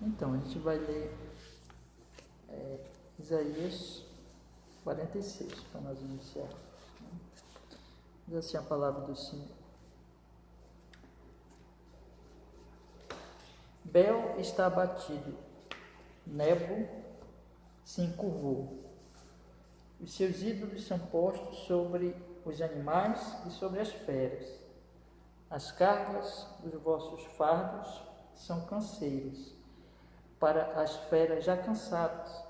Então, a gente vai ler Isaías 46, para nós iniciar. Diz assim a palavra do Senhor. Bel está abatido, Nebo se encurvou. Os seus ídolos são postos sobre os animais e sobre as feras. As cargas dos vossos fardos são canseiros para as feras já cansadas.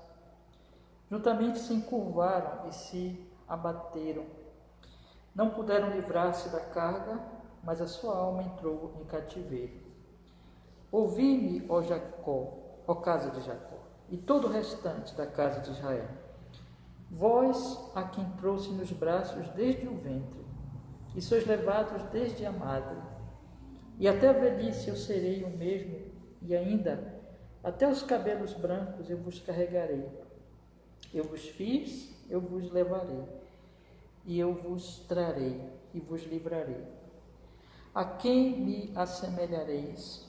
Juntamente se encurvaram e se abateram. Não puderam livrar-se da carga, mas a sua alma entrou em cativeiro. Ouvi-me, ó Jacó, ó casa de Jacó, e todo o restante da casa de Israel. Vós, a quem trouxe nos braços desde o ventre, e sois levados desde a madre. E até a velhice eu serei o mesmo, e ainda até os cabelos brancos eu vos carregarei. Eu vos fiz, eu vos levarei, e eu vos trarei, e vos livrarei. A quem me assemelhareis,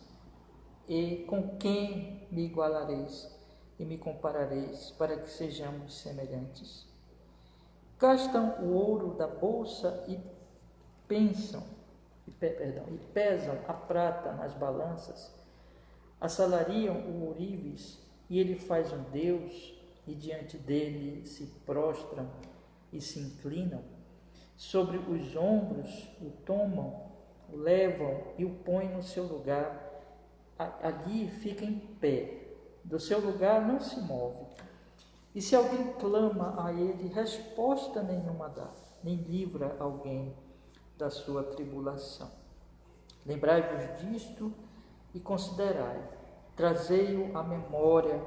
e com quem me igualareis, e me comparareis, para que sejamos semelhantes? Gastam o ouro da bolsa e pesam a prata nas balanças, assalariam o ourives, e ele faz um Deus, e diante dele se prostram e se inclinam. Sobre os ombros o tomam, o levam e o põem no seu lugar. Ali fica em pé, do seu lugar não se move. E se alguém clama a ele, resposta nenhuma dá, nem livra alguém da sua tribulação. Lembrai-vos disto e considerai, trazei-o à memória,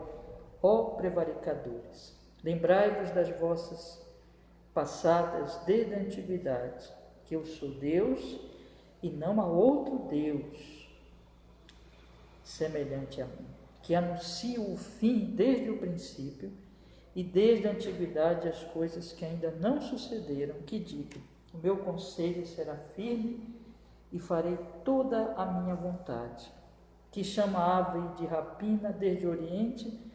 ó prevaricadores. Lembrai-vos das vossas passadas desde a antiguidade, que eu sou Deus e não há outro Deus semelhante a mim, que anuncio o fim desde o princípio e desde a antiguidade as coisas que ainda não sucederam, que digo, o meu conselho será firme e farei toda a minha vontade, que chama a ave de rapina desde o oriente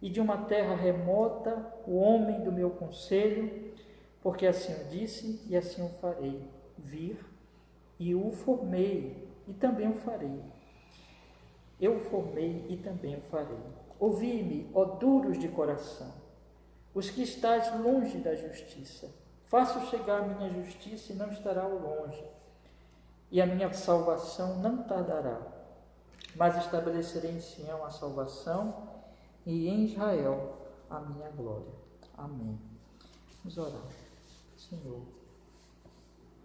e de uma terra remota o homem do meu conselho, porque assim eu disse e assim eu farei, vir e o formei e também o farei. Eu o formei e também o farei. Ouvi-me, ó duros de coração, os que estáis longe da justiça. Faço chegar a minha justiça e não estará ao longe, e a minha salvação não tardará. Mas estabelecerei em Sião a salvação e em Israel a minha glória. Amém. Vamos orar. Senhor,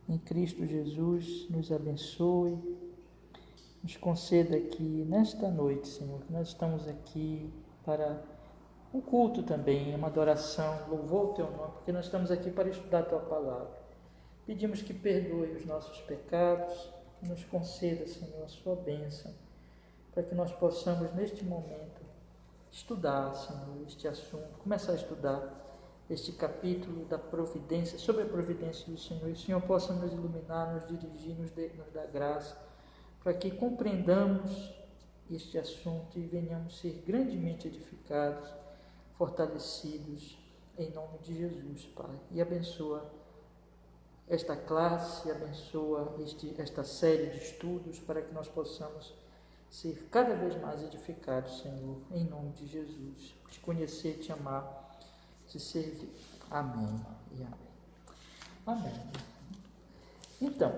em Cristo Jesus, nos abençoe, nos conceda que nesta noite, Senhor, que nós estamos aqui para um culto também, uma adoração, louvor ao Teu nome, porque nós estamos aqui para estudar a Tua Palavra. Pedimos que perdoe os nossos pecados, que nos conceda, Senhor, a Sua bênção, para que nós possamos, neste momento, estudar, Senhor, este assunto, começar a estudar este capítulo da providência, sobre a providência do Senhor, e o Senhor possa nos iluminar, nos dirigir, nos dar graça, para que compreendamos este assunto e venhamos ser grandemente edificados, fortalecidos, em nome de Jesus, Pai. E abençoa esta classe, abençoa esta série de estudos, para que nós possamos ser cada vez mais edificados, Senhor, em nome de Jesus. Te conhecer, te amar, te servir. Amém e amém. Amém. Então,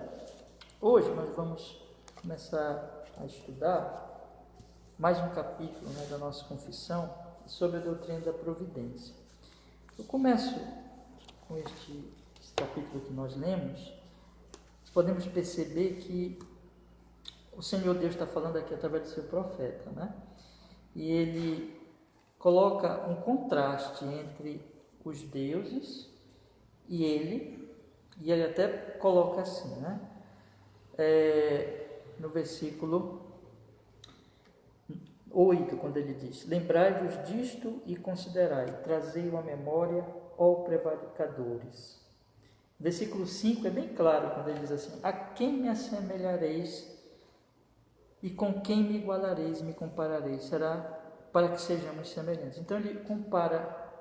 hoje nós vamos começar a estudar mais um capítulo, da nossa confissão sobre a doutrina da providência. Eu começo com este capítulo que nós lemos. Podemos perceber que o Senhor Deus está falando aqui através do seu profeta, E ele coloca um contraste entre os deuses e ele até coloca assim, no versículo 8, quando ele diz: lembrai-vos disto e considerai, trazei-o à memória, ó prevaricadores. Versículo 5 é bem claro quando ele diz assim: a quem me assemelhareis E com quem me igualareis, me comparareis? Será para que sejamos semelhantes. Então ele compara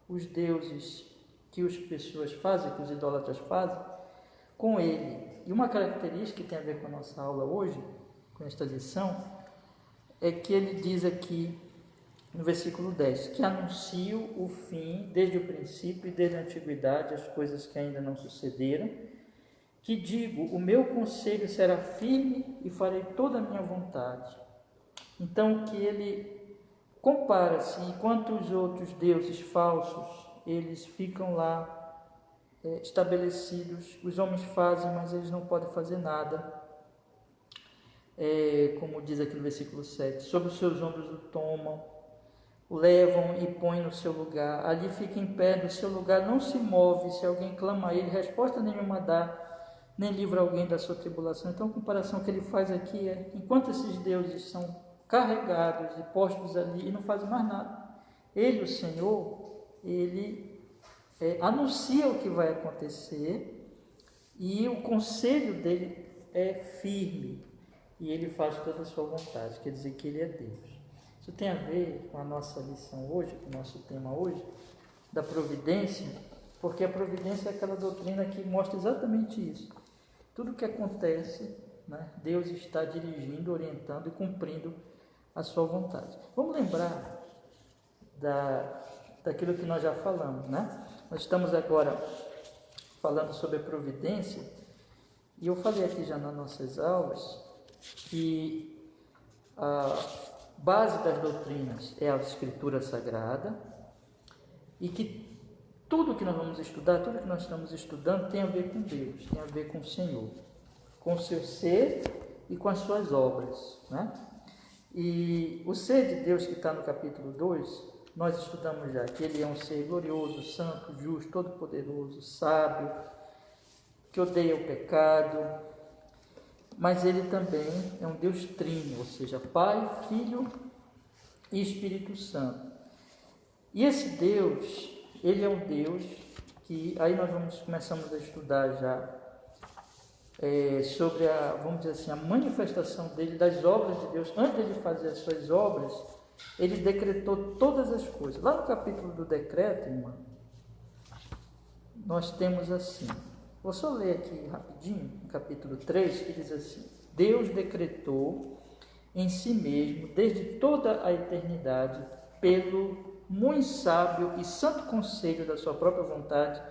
os deuses que as pessoas fazem, que os idólatras fazem, com ele. E uma característica que tem a ver com a nossa aula hoje, com esta lição, é que ele diz aqui no versículo 10, que anuncio o fim desde o princípio e desde a antiguidade, as coisas que ainda não sucederam, que digo, o meu conselho será firme e farei toda a minha vontade. Então que ele compara-se, enquanto os outros deuses falsos, eles ficam lá estabelecidos, os homens fazem, mas eles não podem fazer nada. Como diz aqui no versículo 7, sobre os seus ombros o tomam, o levam e põem no seu lugar, ali fica em pé, do seu lugar não se move, se alguém clama a ele, resposta nenhuma dá, nem livra alguém da sua tribulação. Então a comparação que ele faz aqui é, enquanto esses deuses são carregados e postos ali e não fazem mais nada, ele, o Senhor, ele anuncia o que vai acontecer e o conselho dele é firme e ele faz toda a sua vontade, quer dizer que ele é Deus. Isso tem a ver com a nossa lição hoje, com o nosso tema hoje, da providência, porque a providência é aquela doutrina que mostra exatamente isso. Tudo que acontece, né, Deus está dirigindo, orientando e cumprindo a sua vontade. Vamos lembrar daquilo que nós já falamos, né? Nós estamos agora falando sobre a providência, e eu falei aqui já nas nossas aulas que a base das doutrinas é a Escritura Sagrada e que tudo que nós vamos estudar, tudo que nós estamos estudando tem a ver com Deus, tem a ver com o Senhor, com o seu ser e com as suas obras, né? E o ser de Deus que está no capítulo 2, nós estudamos já que ele é um ser glorioso, santo, justo, todo-poderoso, sábio, que odeia o pecado, mas ele também é um Deus trino, ou seja, Pai, Filho e Espírito Santo. E esse Deus, ele é um Deus que, aí nós começamos a estudar já sobre vamos dizer assim, a manifestação dele, das obras de Deus. Antes de ele fazer as suas obras, ele decretou todas as coisas. Lá no capítulo do decreto, irmão, nós temos assim, vou só ler aqui rapidinho, no capítulo 3, que diz assim: Deus decretou em si mesmo, desde toda a eternidade, pelo muito sábio e santo conselho da sua própria vontade,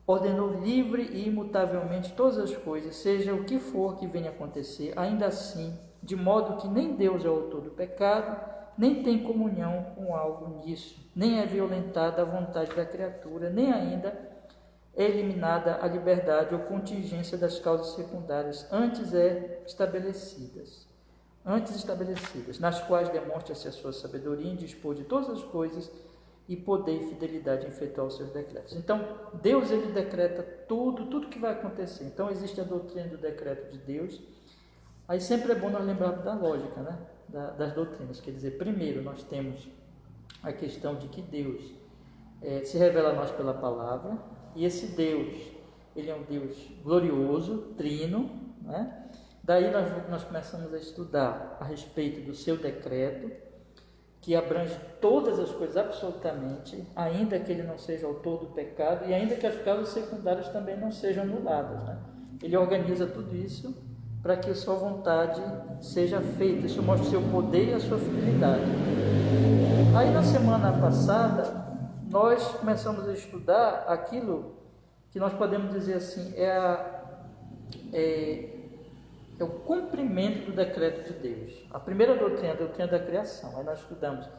ordenou livre e imutavelmente todas as coisas, seja o que for que venha acontecer, ainda assim, de modo que nem Deus é o autor do pecado, nem tem comunhão com algo nisso, nem é violentada a vontade da criatura, nem ainda é eliminada a liberdade ou contingência das causas secundárias antes estabelecidas, nas quais demonstra-se a sua sabedoria em dispor de todas as coisas e poder e fidelidade em efetuar os seus decretos. Então, Deus, ele decreta tudo que vai acontecer. Então, existe a doutrina do decreto de Deus. Aí sempre é bom nós lembrarmos da lógica, né? Das doutrinas. Quer dizer, primeiro nós temos a questão de que Deus se revela a nós pela palavra, e esse Deus, ele é um Deus glorioso, trino, né? Daí nós começamos a estudar a respeito do seu decreto, que abrange todas as coisas absolutamente, ainda que ele não seja autor do pecado e ainda que as causas secundárias também não sejam anuladas, né? Ele organiza tudo isso para que a sua vontade seja feita. Isso mostra o seu poder e a sua fidelidade. Aí na semana passada nós começamos a estudar aquilo que nós podemos dizer assim, é o cumprimento do decreto de Deus. A primeira doutrina é a doutrina da criação. Aí nós estudamos.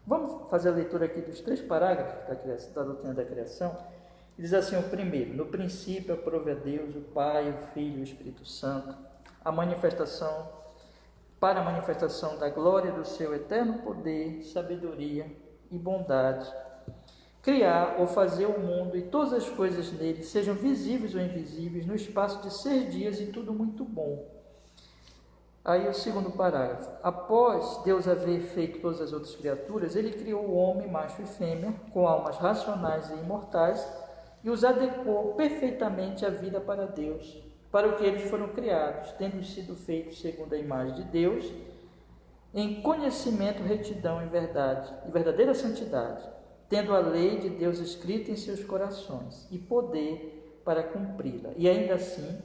Vamos fazer a leitura aqui dos 3 parágrafos da doutrina da criação. Diz assim: o primeiro: no princípio aprove a Deus, o Pai, o Filho e o Espírito Santo, para a manifestação da glória do seu eterno poder, sabedoria e bondade, criar ou fazer o mundo e todas as coisas nele, sejam visíveis ou invisíveis, no espaço de 6 dias e tudo muito bom. Aí o segundo parágrafo: após Deus haver feito todas as outras criaturas, ele criou o homem, macho e fêmea, com almas racionais e imortais, e os adequou perfeitamente à vida para Deus, para o que eles foram criados, tendo sido feitos segundo a imagem de Deus, em conhecimento, retidão e verdade, e verdadeira santidade, tendo a lei de Deus escrita em seus corações e poder para cumpri-la. E ainda assim,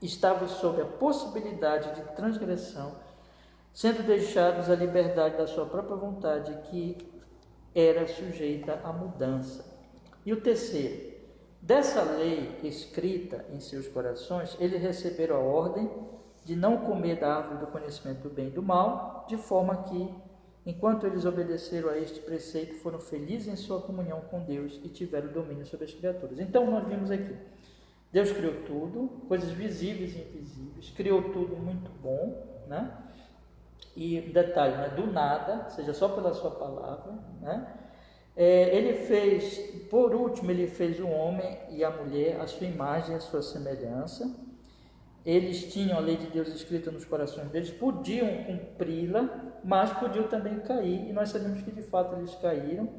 estavam sob a possibilidade de transgressão, sendo deixados à liberdade da sua própria vontade, que era sujeita à mudança. E o terceiro, dessa lei escrita em seus corações, eles receberam a ordem de não comer da árvore do conhecimento do bem e do mal, de forma que, enquanto eles obedeceram a este preceito, foram felizes em sua comunhão com Deus e tiveram domínio sobre as criaturas. Então, nós vimos aqui, Deus criou tudo, coisas visíveis e invisíveis, criou tudo muito bom, né? E detalhe, não é do nada, seja só pela sua palavra, né? Ele fez, por último, ele fez o homem e a mulher, a sua imagem e a sua semelhança. Eles tinham a lei de Deus escrita nos corações deles, podiam cumpri-la, mas podiam também cair, e nós sabemos que de fato eles caíram.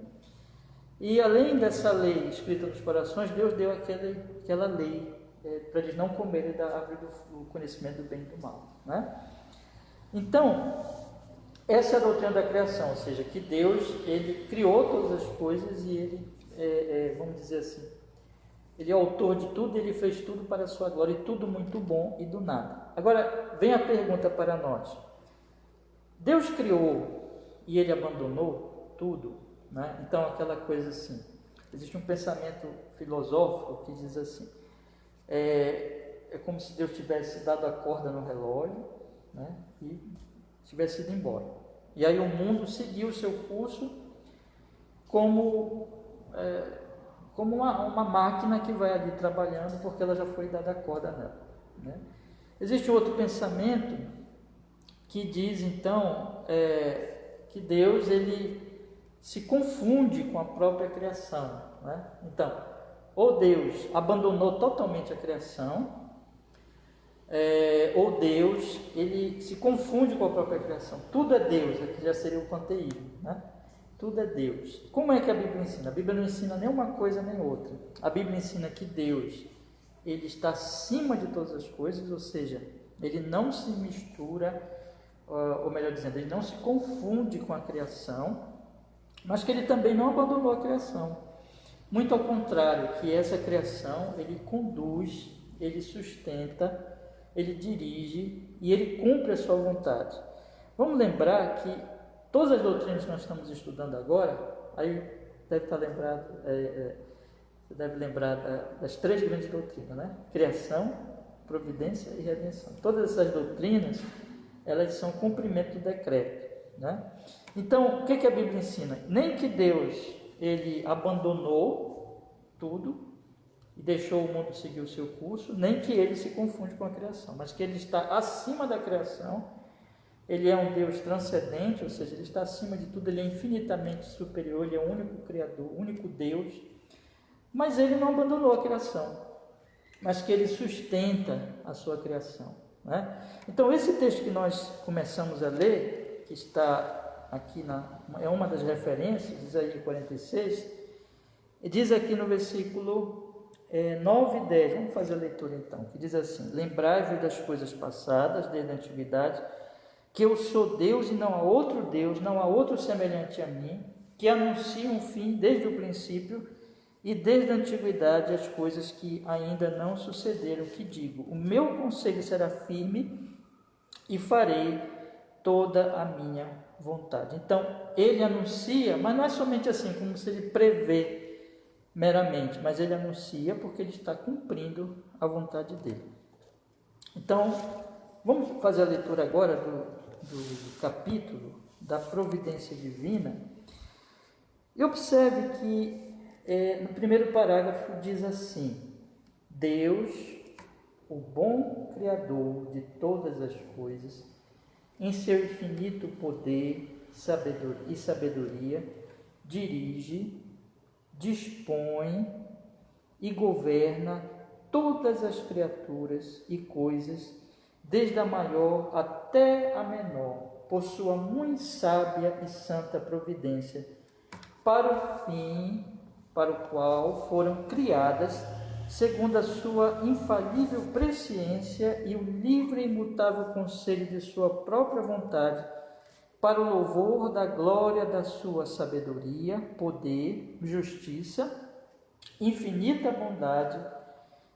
E além dessa lei escrita nos corações, Deus deu aquela lei para eles não comerem da árvore do conhecimento do bem e do mal, né? Então, essa é a doutrina da criação, ou seja, que Deus, ele criou todas as coisas e ele, vamos dizer assim, ele é autor de tudo, ele fez tudo para a sua glória, e tudo muito bom e do nada. Agora, vem a pergunta para nós. Deus criou e ele abandonou tudo, né? Então, aquela coisa assim, existe um pensamento filosófico que diz assim, é como se Deus tivesse dado a corda no relógio, né? E tivesse ido embora. E aí o mundo seguiu o seu curso como uma máquina que vai ali trabalhando porque ela já foi dada a corda nela, né? Existe outro pensamento que diz então que Deus ele se confunde com a própria criação, né? Então, ou Deus abandonou totalmente a criação, ou Deus ele se confunde com a própria criação. Tudo é Deus, aqui já seria o panteísmo, né? Tudo é Deus. Como é que a Bíblia ensina? A Bíblia não ensina nem uma coisa nem outra. A Bíblia ensina que Deus ele está acima de todas as coisas, ou seja, ele não se mistura, ou melhor dizendo, ele não se confunde com a criação, mas que ele também não abandonou a criação. Muito ao contrário, que essa criação ele conduz, ele sustenta, ele dirige e ele cumpre a sua vontade. Vamos lembrar que todas as doutrinas que nós estamos estudando agora, aí deve estar lembrado, você deve lembrar das três grandes doutrinas, né? Criação, providência e redenção. Todas essas doutrinas, elas são cumprimento do decreto, né? Então, o que a Bíblia ensina? Nem que Deus ele abandonou tudo e deixou o mundo seguir o seu curso, nem que ele se confunde com a criação, mas que ele está acima da criação, ele é um Deus transcendente, ou seja, ele está acima de tudo, ele é infinitamente superior, ele é o único Criador, o único Deus, mas ele não abandonou a criação, mas que ele sustenta a sua criação, né? Então, esse texto que nós começamos a ler, que está aqui, é uma das referências, Isaías 46, diz aqui no versículo 9 e 10, vamos fazer a leitura então, que diz assim: lembrai-vos das coisas passadas, desde a antiguidade, que eu sou Deus e não há outro Deus, não há outro semelhante a mim, que anuncia um fim desde o princípio e desde a antiguidade as coisas que ainda não sucederam, que digo, o meu conselho será firme e farei toda a minha vontade. Então, ele anuncia, mas não é somente assim, como se ele prevê meramente, mas ele anuncia porque ele está cumprindo a vontade dele. Então, vamos fazer a leitura agora do capítulo da providência divina. E observe que no primeiro parágrafo diz assim: Deus, o bom Criador de todas as coisas, em seu infinito poder e sabedoria, dirige, dispõe e governa todas as criaturas e coisas, desde a maior até a menor, por sua muito sábia e santa providência, para o fim para o qual foram criadas, segundo a sua infalível presciência e o livre e imutável conselho de sua própria vontade, para o louvor da glória da sua sabedoria, poder, justiça, infinita bondade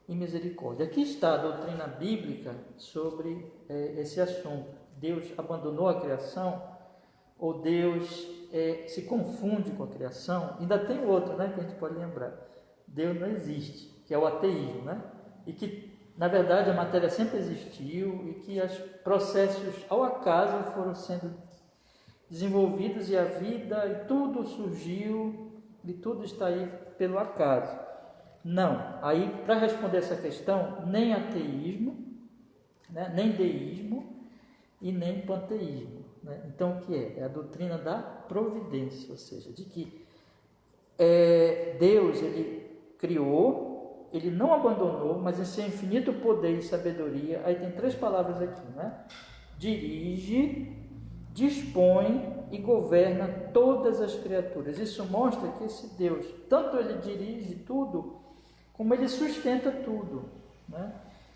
e misericórdia. Aqui está a doutrina bíblica sobre esse assunto. Deus abandonou a criação ou Deus se confunde com a criação? Ainda tem outro, né, que a gente pode lembrar. Deus não existe, que é o ateísmo, né? E que, na verdade, a matéria sempre existiu e que os processos ao acaso foram sendo desenvolvidos e a vida e tudo surgiu e tudo está aí pelo acaso. Não, aí para responder essa questão, nem ateísmo, né, nem deísmo e nem panteísmo, né? Então o que é? É a doutrina da providência, ou seja, de que Deus ele criou, ele não abandonou, mas em seu infinito poder e sabedoria, aí tem 3 palavras aqui, né? Dirige, dispõe e governa todas as criaturas. Isso mostra que esse Deus, tanto ele dirige tudo, como ele sustenta tudo, né?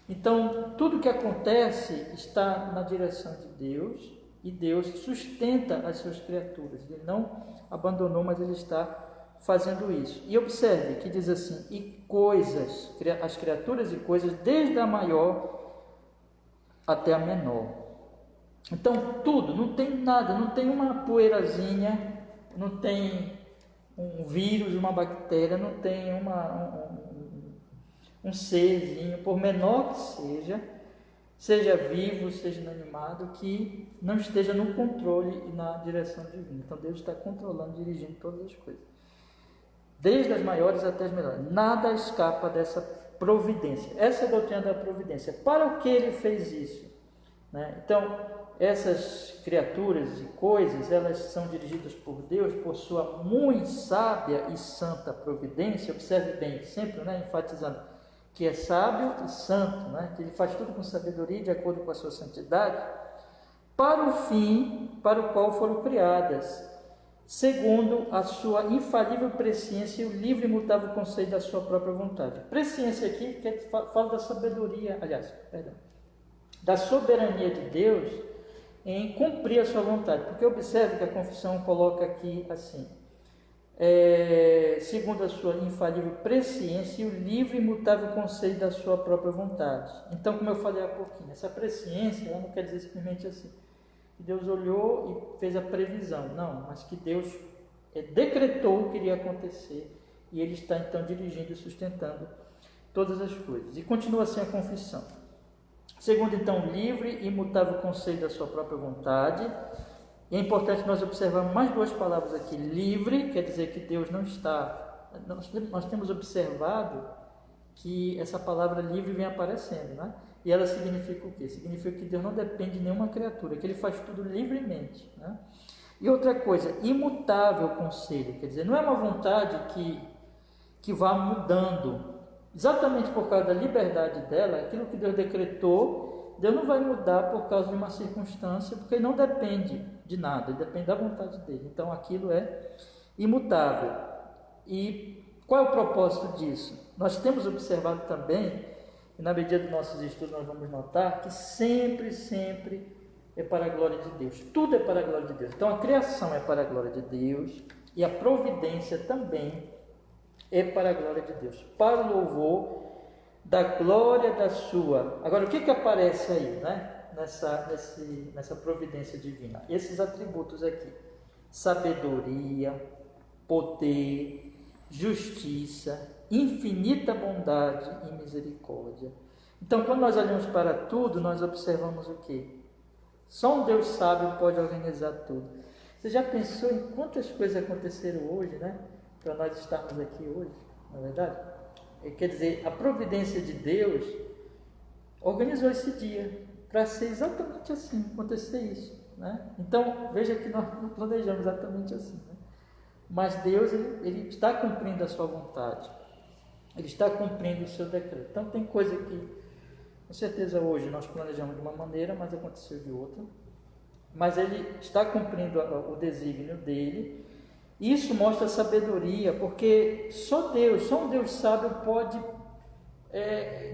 Então, tudo que acontece está na direção de Deus, e Deus sustenta as suas criaturas. Ele não abandonou, mas ele está fazendo isso. E observe que diz assim, e coisas, as criaturas e coisas, desde a maior até a menor. Então, tudo, não tem nada, não tem uma poeirazinha, não tem um vírus, uma bactéria, não tem um serzinho, por menor que seja vivo, seja inanimado, que não esteja no controle e na direção divina. Então, Deus está controlando, dirigindo todas as coisas, desde as maiores até as menores. Nada escapa dessa providência. Essa é a doutrina da providência. Para o que ele fez isso, né? Então, essas criaturas e coisas, elas são dirigidas por Deus, por sua muito sábia e santa providência. Observe bem, sempre, né, enfatizando que é sábio e santo, né, que ele faz tudo com sabedoria, de acordo com a sua santidade, para o fim para o qual foram criadas, segundo a sua infalível presciência e o livre e imutável conselho da sua própria vontade. Presciência aqui que fala da sabedoria, da soberania de Deus em cumprir a sua vontade, porque observe que a confissão coloca aqui assim, segundo a sua infalível presciência e o livre e imutável conselho da sua própria vontade. Então, como eu falei há pouquinho, essa presciência ela não quer dizer simplesmente assim, que Deus olhou e fez a previsão, não, mas que Deus decretou o que iria acontecer e Ele está então dirigindo e sustentando todas as coisas. E continua assim a confissão. Segundo, então, livre e imutável conselho da sua própria vontade. E é importante nós observarmos mais 2 palavras aqui. Livre, quer dizer que Deus não está... Nós temos observado que essa palavra livre vem aparecendo, né? E ela significa o quê? Significa que Deus não depende de nenhuma criatura, que Ele faz tudo livremente, né? E outra coisa, imutável conselho, quer dizer, não é uma vontade que vá mudando. Exatamente por causa da liberdade dela, aquilo que Deus decretou, Deus não vai mudar por causa de uma circunstância, porque Ele não depende de nada, Ele depende da vontade dele. Então aquilo é imutável. E qual é o propósito disso? Nós temos observado também, e na medida dos nossos estudos nós vamos notar, que sempre é para a glória de Deus. Tudo é para a glória de Deus. Então a criação é para a glória de Deus e a providência também é para a glória de Deus, para o louvor da glória da sua. Agora, o que aparece aí, né? Nessa providência divina? Esses atributos aqui: sabedoria, poder, justiça, infinita bondade e misericórdia. Então, quando nós olhamos para tudo, nós observamos o quê? Só um Deus sábio pode organizar tudo. Você já pensou em quantas coisas aconteceram hoje, né? Para nós estarmos aqui hoje, não é verdade? Quer dizer, a providência de Deus organizou esse dia para ser exatamente assim, acontecer isso, né? Então, veja que nós não planejamos exatamente assim, né? Mas Deus, ele está cumprindo a sua vontade, Ele está cumprindo o seu decreto. Então, tem coisa que, com certeza, hoje nós planejamos de uma maneira, mas aconteceu de outra. Mas Ele está cumprindo o desígnio dEle. Isso mostra sabedoria, porque só um Deus sábio pode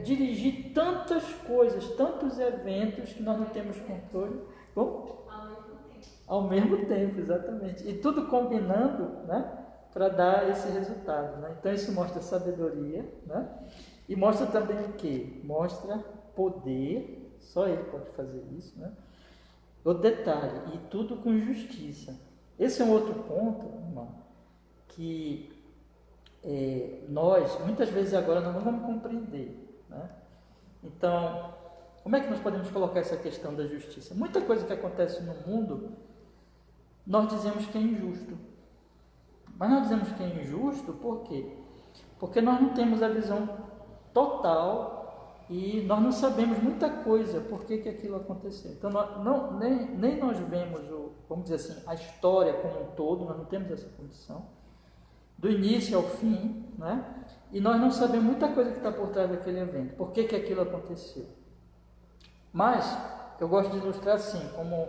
dirigir tantas coisas, tantos eventos que nós não temos controle. Bom? Ao mesmo tempo, exatamente. E tudo combinando, né, para dar esse resultado. Né? Então isso mostra sabedoria, né? E mostra também o quê? Mostra poder, só ele pode fazer isso, né? O detalhe, e tudo com justiça. Esse é um outro ponto, irmão, que nós, muitas vezes agora, não vamos compreender, né? Então, como é que nós podemos colocar essa questão da justiça? Muita coisa que acontece no mundo, nós dizemos que é injusto. Mas nós dizemos que é injusto por quê? Porque nós não temos a visão total e nós não sabemos muita coisa, por que aquilo aconteceu. Então, nem nós vemos, vamos dizer assim, a história como um todo, nós não temos essa condição, do início ao fim, né? E nós não sabemos muita coisa que está por trás daquele evento, por que aquilo aconteceu. Mas, eu gosto de ilustrar assim, como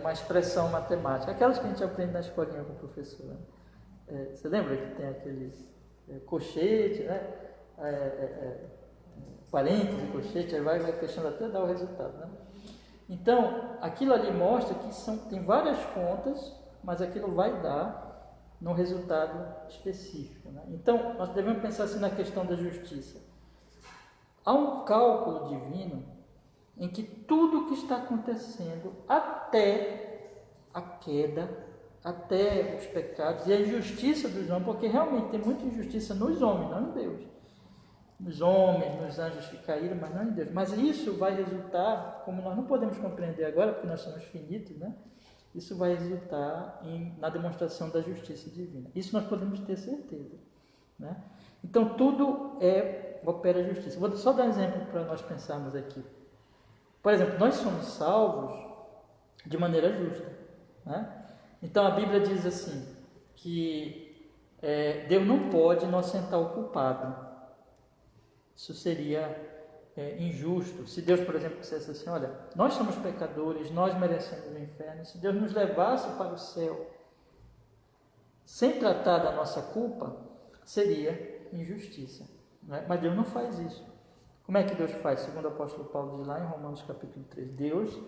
uma expressão matemática, aquelas que a gente aprende na escolinha com o professor. Né? Você lembra que tem aquele cochete, né? Parêntese, cochete, aí vai fechando até dar o resultado. Né? Então, aquilo ali mostra que tem várias contas, mas aquilo vai dar num resultado específico. Né? Então, nós devemos pensar assim na questão da justiça. Há um cálculo divino em que tudo o que está acontecendo, até a queda, até os pecados e a injustiça dos homens, porque realmente tem muita injustiça nos homens, não em Deus. Nos homens, nos anjos que caíram, mas não em Deus. Mas isso vai resultar, como nós não podemos compreender agora, porque nós somos finitos, né? Isso vai resultar na demonstração da justiça divina. Isso nós podemos ter certeza. Né? Então, tudo opera a justiça. Vou só dar um exemplo para nós pensarmos aqui. Por exemplo, nós somos salvos de maneira justa. Né? Então, a Bíblia diz assim, que Deus não pode inocentar o culpado. Isso seria injusto. Se Deus, por exemplo, dissesse assim, olha, nós somos pecadores, nós merecemos o inferno, se Deus nos levasse para o céu sem tratar da nossa culpa, seria injustiça. Né? Mas Deus não faz isso. Como é que Deus faz? Segundo o apóstolo Paulo diz lá em Romanos capítulo 3, Deus,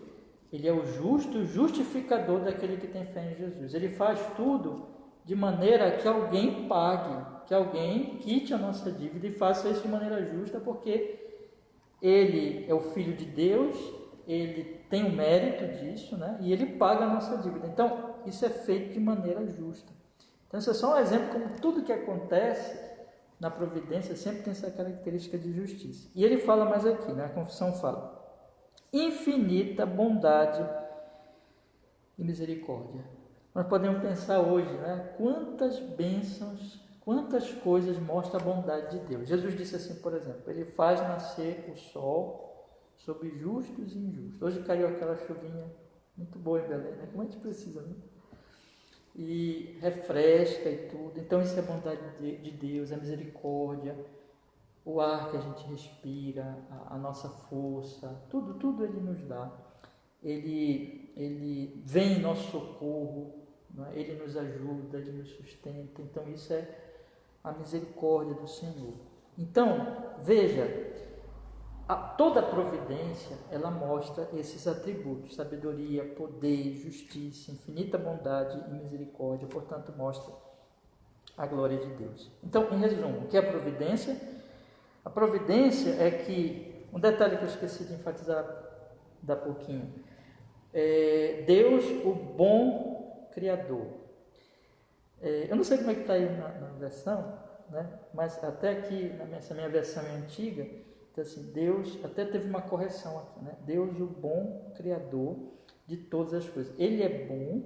ele é o justo justificador daquele que tem fé em Jesus. Ele faz tudo de maneira que alguém pague, que alguém quite a nossa dívida e faça isso de maneira justa, porque ele é o Filho de Deus, ele tem o mérito disso, né? E ele paga a nossa dívida. Então, isso é feito de maneira justa. Então, isso é só um exemplo como tudo que acontece na providência sempre tem essa característica de justiça. E ele fala mais aqui, né? A confissão fala, infinita bondade e misericórdia. Nós podemos pensar hoje, né? Quantas bênçãos, quantas coisas mostra a bondade de Deus. Jesus disse assim, por exemplo, ele faz nascer o sol sobre justos e injustos. Hoje caiu aquela chuvinha muito boa em Belém, né? Como a gente precisa, né? E refresca e tudo. Então isso é bondade de Deus, é misericórdia, o ar que a gente respira, a nossa força, tudo Ele nos dá. Ele vem em nosso socorro, né? Ele nos ajuda, Ele nos sustenta. Então isso é a misericórdia do Senhor. Então, veja, toda a providência, ela mostra esses atributos, sabedoria, poder, justiça, infinita bondade e misericórdia, portanto mostra a glória de Deus. Então, em resumo, o que é a providência? A providência é que, um detalhe que eu esqueci de enfatizar da pouquinho, Deus, o bom Criador. Eu não sei como é que está aí na versão, né? Mas até aqui, nessa minha versão antiga, então, assim, Deus, até teve uma correção aqui, né? Deus, o bom Criador de todas as coisas. Ele é bom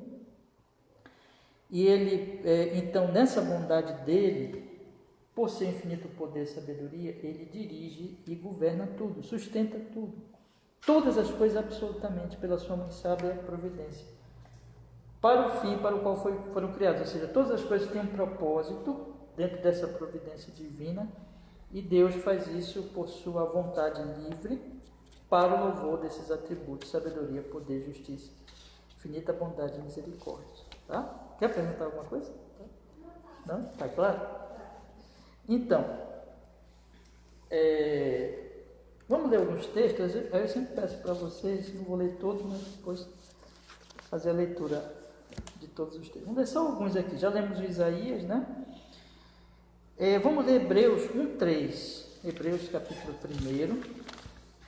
e Ele, então, nessa bondade dEle, por ser infinito poder e sabedoria, Ele dirige e governa tudo, sustenta tudo. Todas as coisas absolutamente pela sua muito sábia providência. Para o fim para o qual foram criadas, ou seja, todas as coisas têm um propósito dentro dessa providência divina e Deus faz isso por sua vontade livre para o louvor desses atributos, sabedoria, poder, justiça, infinita bondade e misericórdia. Tá? Quer perguntar alguma coisa? Não? Está claro? Então, Vamos ler alguns textos. Eu sempre peço para vocês, não vou ler todos, mas depois fazer a leitura de todos os textos. Vamos ler só alguns aqui. Já lemos o Isaías, né? Vamos ler Hebreus 1:3. Hebreus capítulo 1,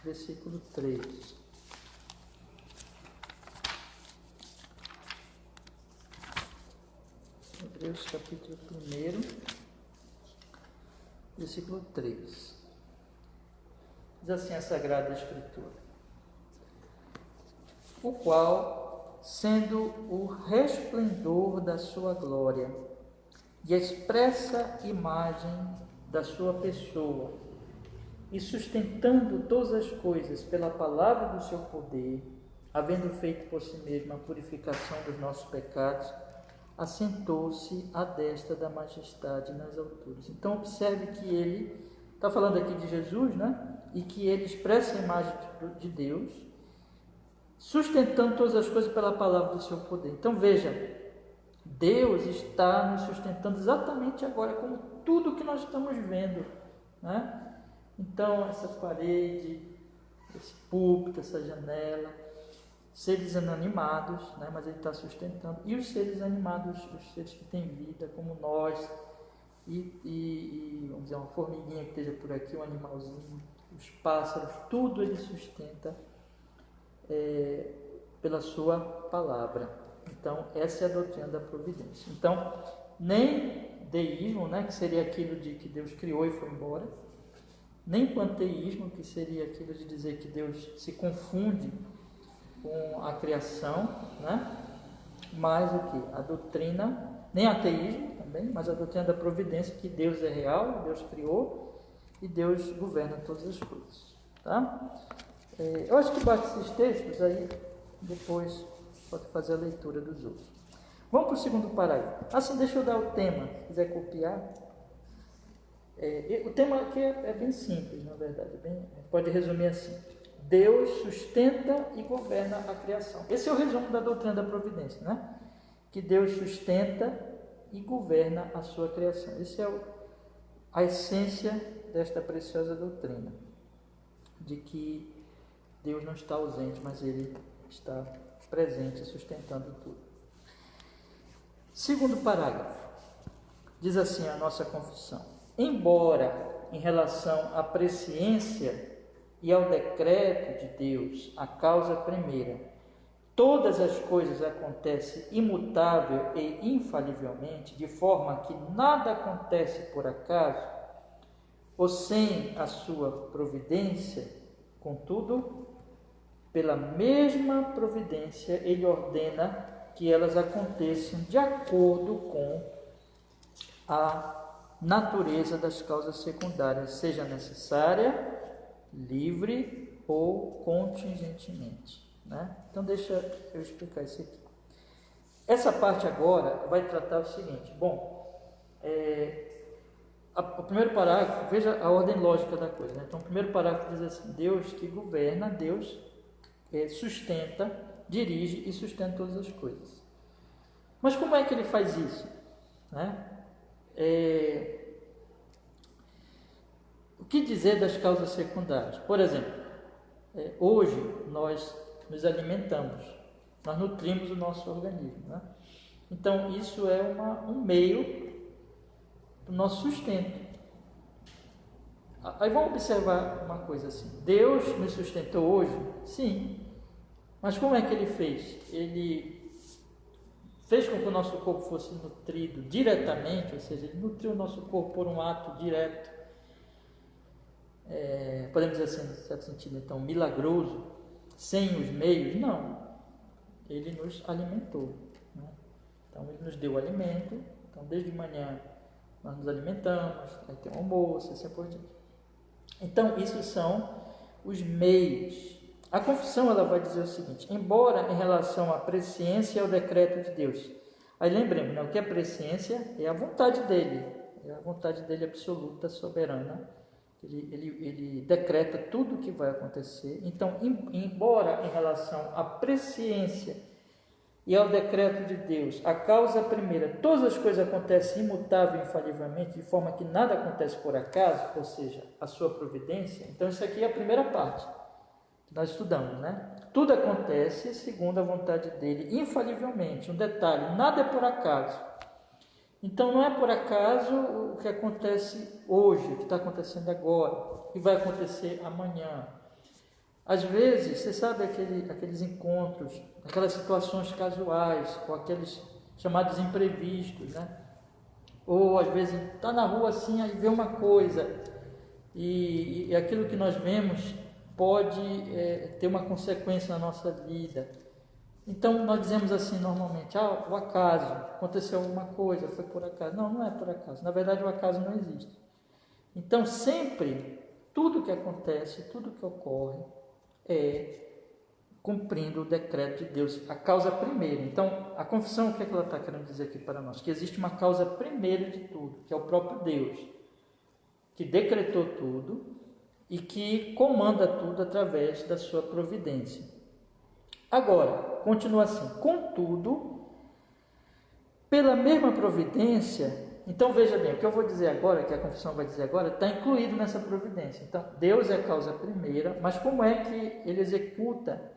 versículo 3. Hebreus capítulo 1, versículo 3. Diz assim a Sagrada Escritura: o qual, sendo o resplendor da sua glória e a expressa imagem da sua pessoa, e sustentando todas as coisas pela palavra do seu poder, havendo feito por si mesmo a purificação dos nossos pecados, assentou-se à destra da majestade nas alturas. Então observe que ele está falando aqui de Jesus, né? E que ele expressa a imagem de Deus, sustentando todas as coisas pela palavra do seu poder. Então veja, Deus está nos sustentando exatamente agora, como tudo que nós estamos vendo, né? Então essa parede, esse púlpito, essa janela, seres inanimados, né? Mas ele está sustentando, e os seres animados, os seres que têm vida, como nós, e vamos dizer, uma formiguinha que esteja por aqui, um animalzinho, os pássaros, tudo ele sustenta pela sua palavra. Então essa é a doutrina da providência. Então nem deísmo, né, que seria aquilo de que Deus criou e foi embora, nem panteísmo, que seria aquilo de dizer que Deus se confunde com a criação, né? Mas o que? A doutrina, nem ateísmo também, mas a doutrina da providência, que Deus é real, Deus criou e Deus governa todas as coisas, tá? Eu acho que basta esses textos, aí depois pode fazer a leitura dos outros. Vamos para o segundo parágrafo. Assim, deixa eu dar o tema, se quiser copiar. O tema aqui é bem simples, na verdade, pode resumir assim: Deus sustenta e governa a criação. Esse é o resumo da doutrina da providência, né? Que Deus sustenta e governa a sua criação. Essa é a essência desta preciosa doutrina, de que Deus não está ausente, mas Ele está presente, sustentando tudo. Segundo parágrafo, diz assim a nossa confissão: embora em relação à presciência e ao decreto de Deus, a causa primeira, todas as coisas acontecem imutável e infalivelmente, de forma que nada acontece por acaso, ou sem a sua providência, contudo, pela mesma providência, ele ordena que elas aconteçam de acordo com a natureza das causas secundárias, seja necessária, livre ou contingentemente, né? Então deixa eu explicar isso aqui. Essa parte agora vai tratar o seguinte. Bom, o primeiro parágrafo, veja a ordem lógica da coisa, né? Então o primeiro parágrafo diz assim: Deus que governa, Deus sustenta, dirige e sustenta todas as coisas. Mas como é que ele faz isso, né? O que dizer das causas secundárias? Por exemplo, hoje nós nos alimentamos, nós nutrimos o nosso organismo, né? Então isso é um meio do nosso sustento. Aí vamos observar uma coisa assim: Deus nos sustentou hoje? Sim. Mas como é que Ele fez? Ele fez com que o nosso corpo fosse nutrido diretamente, ou seja, Ele nutriu o nosso corpo por um ato direto, podemos dizer assim, em certo sentido, então, milagroso, sem os meios? Não. Ele nos alimentou, né? Então Ele nos deu alimento. Então desde manhã nós nos alimentamos, aí tem o almoço, assim por diante. Então isso são os meios. A confissão ela vai dizer o seguinte: embora em relação à presciência e ao decreto de Deus. Aí lembremos, né, o que é presciência? É a vontade dele, é a vontade dele absoluta, soberana. Ele decreta tudo o que vai acontecer. Então, embora em relação à presciência e ao decreto de Deus, a causa primeira, todas as coisas acontecem imutável e infalivelmente, de forma que nada acontece por acaso, ou seja, a sua providência. Então isso aqui é a primeira parte que nós estudamos, né? Tudo acontece segundo a vontade dele, infalivelmente. Um detalhe, nada é por acaso. Então não é por acaso o que acontece hoje, o que está acontecendo agora, o que vai acontecer amanhã. Às vezes, você sabe aqueles encontros, aquelas situações casuais, ou aqueles chamados imprevistos, né? Ou às vezes está na rua assim, aí vê uma coisa, e aquilo que nós vemos pode ter uma consequência na nossa vida. Então nós dizemos assim normalmente, o acaso, aconteceu alguma coisa, foi por acaso. Não, não é por acaso, na verdade o acaso não existe. Então sempre, tudo que acontece, tudo que ocorre, é cumprindo o decreto de Deus, a causa primeira. Então, a confissão, o que é que ela está querendo dizer aqui para nós? Que existe uma causa primeira de tudo, que é o próprio Deus, que decretou tudo e que comanda tudo através da sua providência. Agora, continua assim, contudo, pela mesma providência. Então veja bem, o que eu vou dizer agora, que a confissão vai dizer agora, está incluído nessa providência. Então Deus é a causa primeira, mas como é que ele executa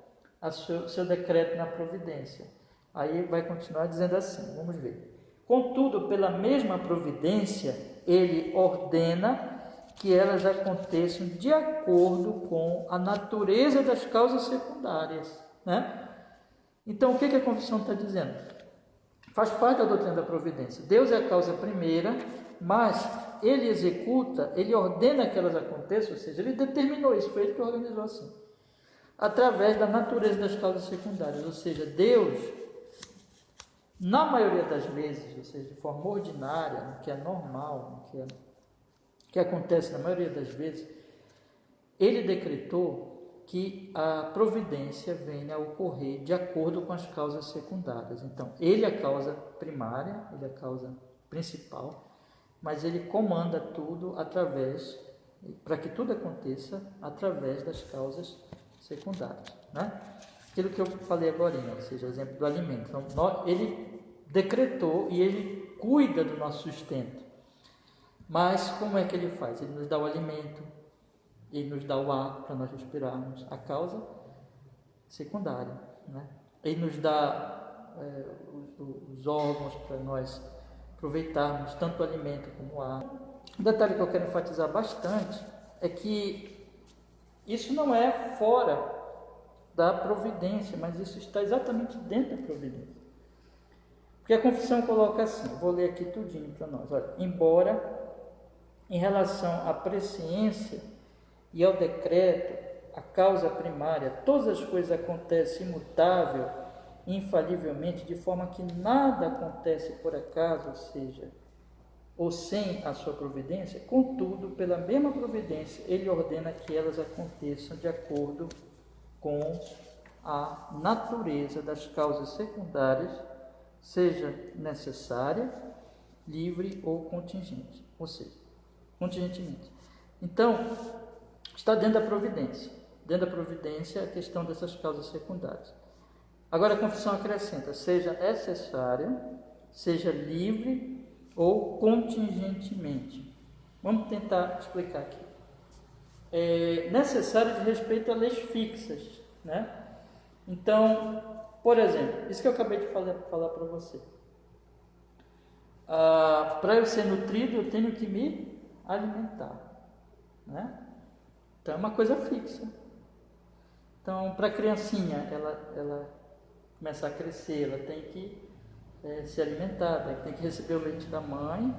seu decreto na providência? Aí vai continuar dizendo assim, vamos ver. Contudo, pela mesma providência, ele ordena que elas aconteçam de acordo com a natureza das causas secundárias, né? Então o que a confissão está dizendo? Faz parte da doutrina da providência. Deus é a causa primeira, mas ele executa, ele ordena que elas aconteçam, ou seja, ele determinou isso, foi ele que organizou assim, através da natureza das causas secundárias. Ou seja, Deus, na maioria das vezes, ou seja, de forma ordinária, que é normal, que acontece na maioria das vezes, ele decretou que a providência venha a ocorrer de acordo com as causas secundárias. Então, ele é a causa primária, ele é a causa principal, mas ele comanda tudo para que tudo aconteça através das causas secundárias, né? Aquilo que eu falei agora, ou seja, o exemplo do alimento. Então, ele decretou e ele cuida do nosso sustento. Mas como é que ele faz? Ele nos dá o alimento, ele nos dá o ar para nós respirarmos, a causa secundária, né? Ele nos dá os órgãos para nós aproveitarmos tanto o alimento como o ar. Um detalhe que eu quero enfatizar bastante é que isso não é fora da providência, mas isso está exatamente dentro da providência. Porque a confissão coloca assim, vou ler aqui tudinho para nós. Olha, embora em relação à presciência e ao decreto, a causa primária, todas as coisas acontecem imutável, infalivelmente, de forma que nada acontece por acaso, ou seja, ou sem a sua providência. Contudo, pela mesma providência, ele ordena que elas aconteçam de acordo com a natureza das causas secundárias, seja necessária, livre ou contingente, ou seja, contingentemente. Então, está dentro da providência. Dentro da providência a questão dessas causas secundárias. Agora a confissão acrescenta, seja necessária, seja livre ou contingentemente. Vamos tentar explicar aqui. É necessário de respeito a leis fixas, né? Então, por exemplo, isso que eu acabei de falar para você. Para eu ser nutrido, eu tenho que me alimentar, né? Então é uma coisa fixa. Então, para a criancinha, ela começar a crescer, ela tem que ser alimentada, tem que receber o leite da mãe.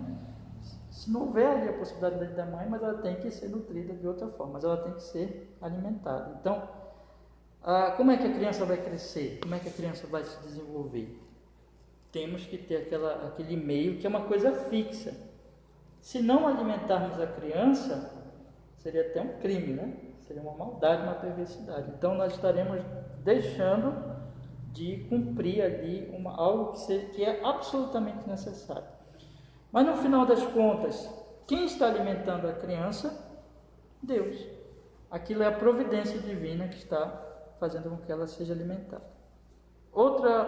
Se não houver ali a possibilidade do leite da mãe, mas ela tem que ser nutrida de outra forma, mas ela tem que ser alimentada. Então, como é que a criança vai crescer? Como é que a criança vai se desenvolver? Temos que ter aquele meio que é uma coisa fixa. Se não alimentarmos a criança, seria até um crime, né? Seria uma maldade, uma perversidade. Então nós estaremos deixando de cumprir ali algo que é absolutamente necessário. Mas no final das contas, quem está alimentando a criança? Deus. Aquilo é a providência divina que está fazendo com que ela seja alimentada. Outra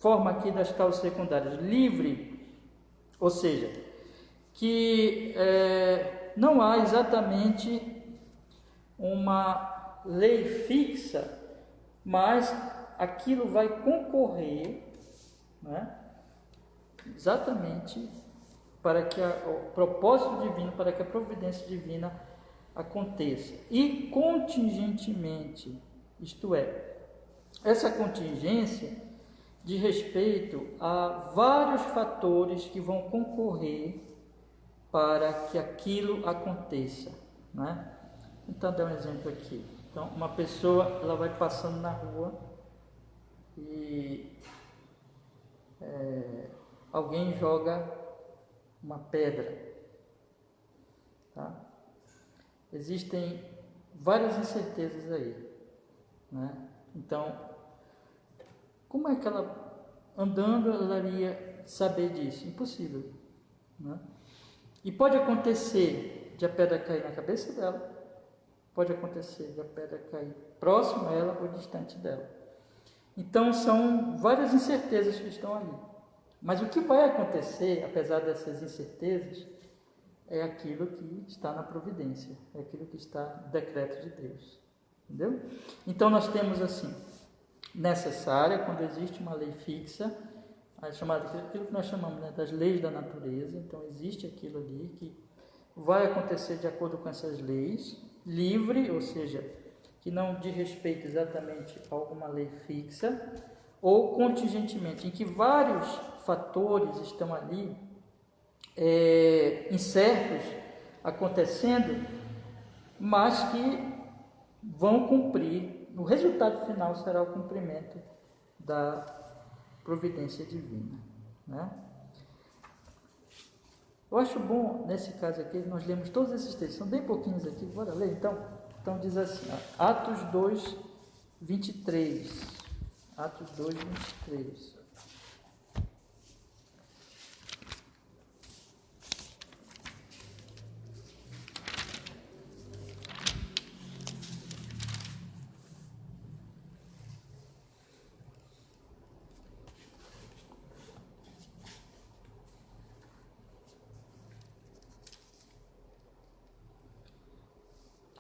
forma aqui das causas secundárias, livre, ou seja, que não há exatamente uma lei fixa, mas aquilo vai concorrer, né, exatamente para que o propósito divino, para que a providência divina aconteça. E contingentemente, isto é, essa contingência diz respeito a vários fatores que vão concorrer para que aquilo aconteça, né? Então, dá um exemplo aqui. Então, uma pessoa, ela vai passando na rua e alguém joga uma pedra, tá? Existem várias incertezas aí, né? Então, como é que ela, andando, ela iria saber disso? Impossível, né? E pode acontecer de a pedra cair na cabeça dela, pode acontecer de a pedra cair próximo a ela ou distante dela. Então, são várias incertezas que estão ali. Mas o que vai acontecer, apesar dessas incertezas, é aquilo que está na providência, é aquilo que está no decreto de Deus. Entendeu? Então, nós temos assim, necessária, quando existe uma lei fixa, aquilo que nós chamamos, né, das leis da natureza. Então, existe aquilo ali que vai acontecer de acordo com essas leis, livre, ou seja, que não diz respeito exatamente a alguma lei fixa, ou contingentemente, em que vários fatores estão ali incertos acontecendo, mas que vão cumprir, o resultado final será o cumprimento da providência divina, né? Eu acho bom, nesse caso aqui, nós lemos todos esses textos, são bem pouquinhos aqui, bora ler então? Então diz assim, Atos 2, 23, Atos 2, 23.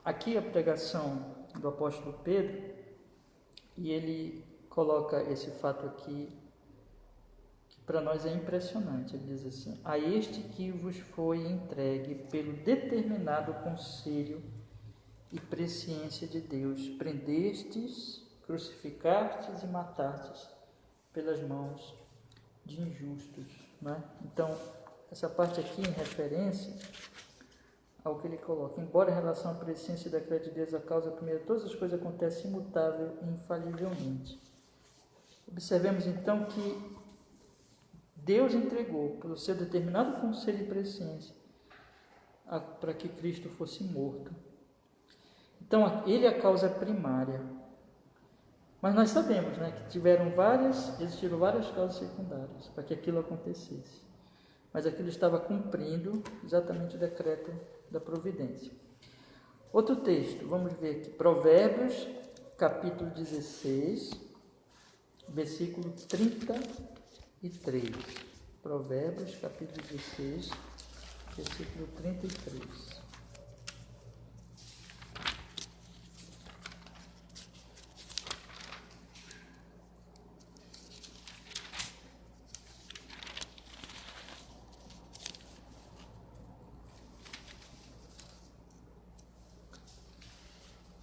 Aqui a pregação do apóstolo Pedro, e ele coloca esse fato aqui, que para nós é impressionante. Ele diz assim: a este que vos foi entregue pelo determinado conselho e presciência de Deus, prendestes, crucificastes e matastes pelas mãos de injustos, né? Então, essa parte aqui em referência ao que ele coloca, embora em relação à presciência da decreto de Deus, a causa primeira, todas as coisas acontecem imutável e infalivelmente. Observemos então que Deus entregou, pelo seu determinado conselho e presciência, para que Cristo fosse morto. Então, ele é a causa primária. Mas nós sabemos, né, que existiram várias causas secundárias para que aquilo acontecesse. Mas aquilo estava cumprindo exatamente o decreto da providência. Outro texto, vamos ver aqui, Provérbios, capítulo 16, versículo 33. Provérbios, capítulo 16, versículo 33.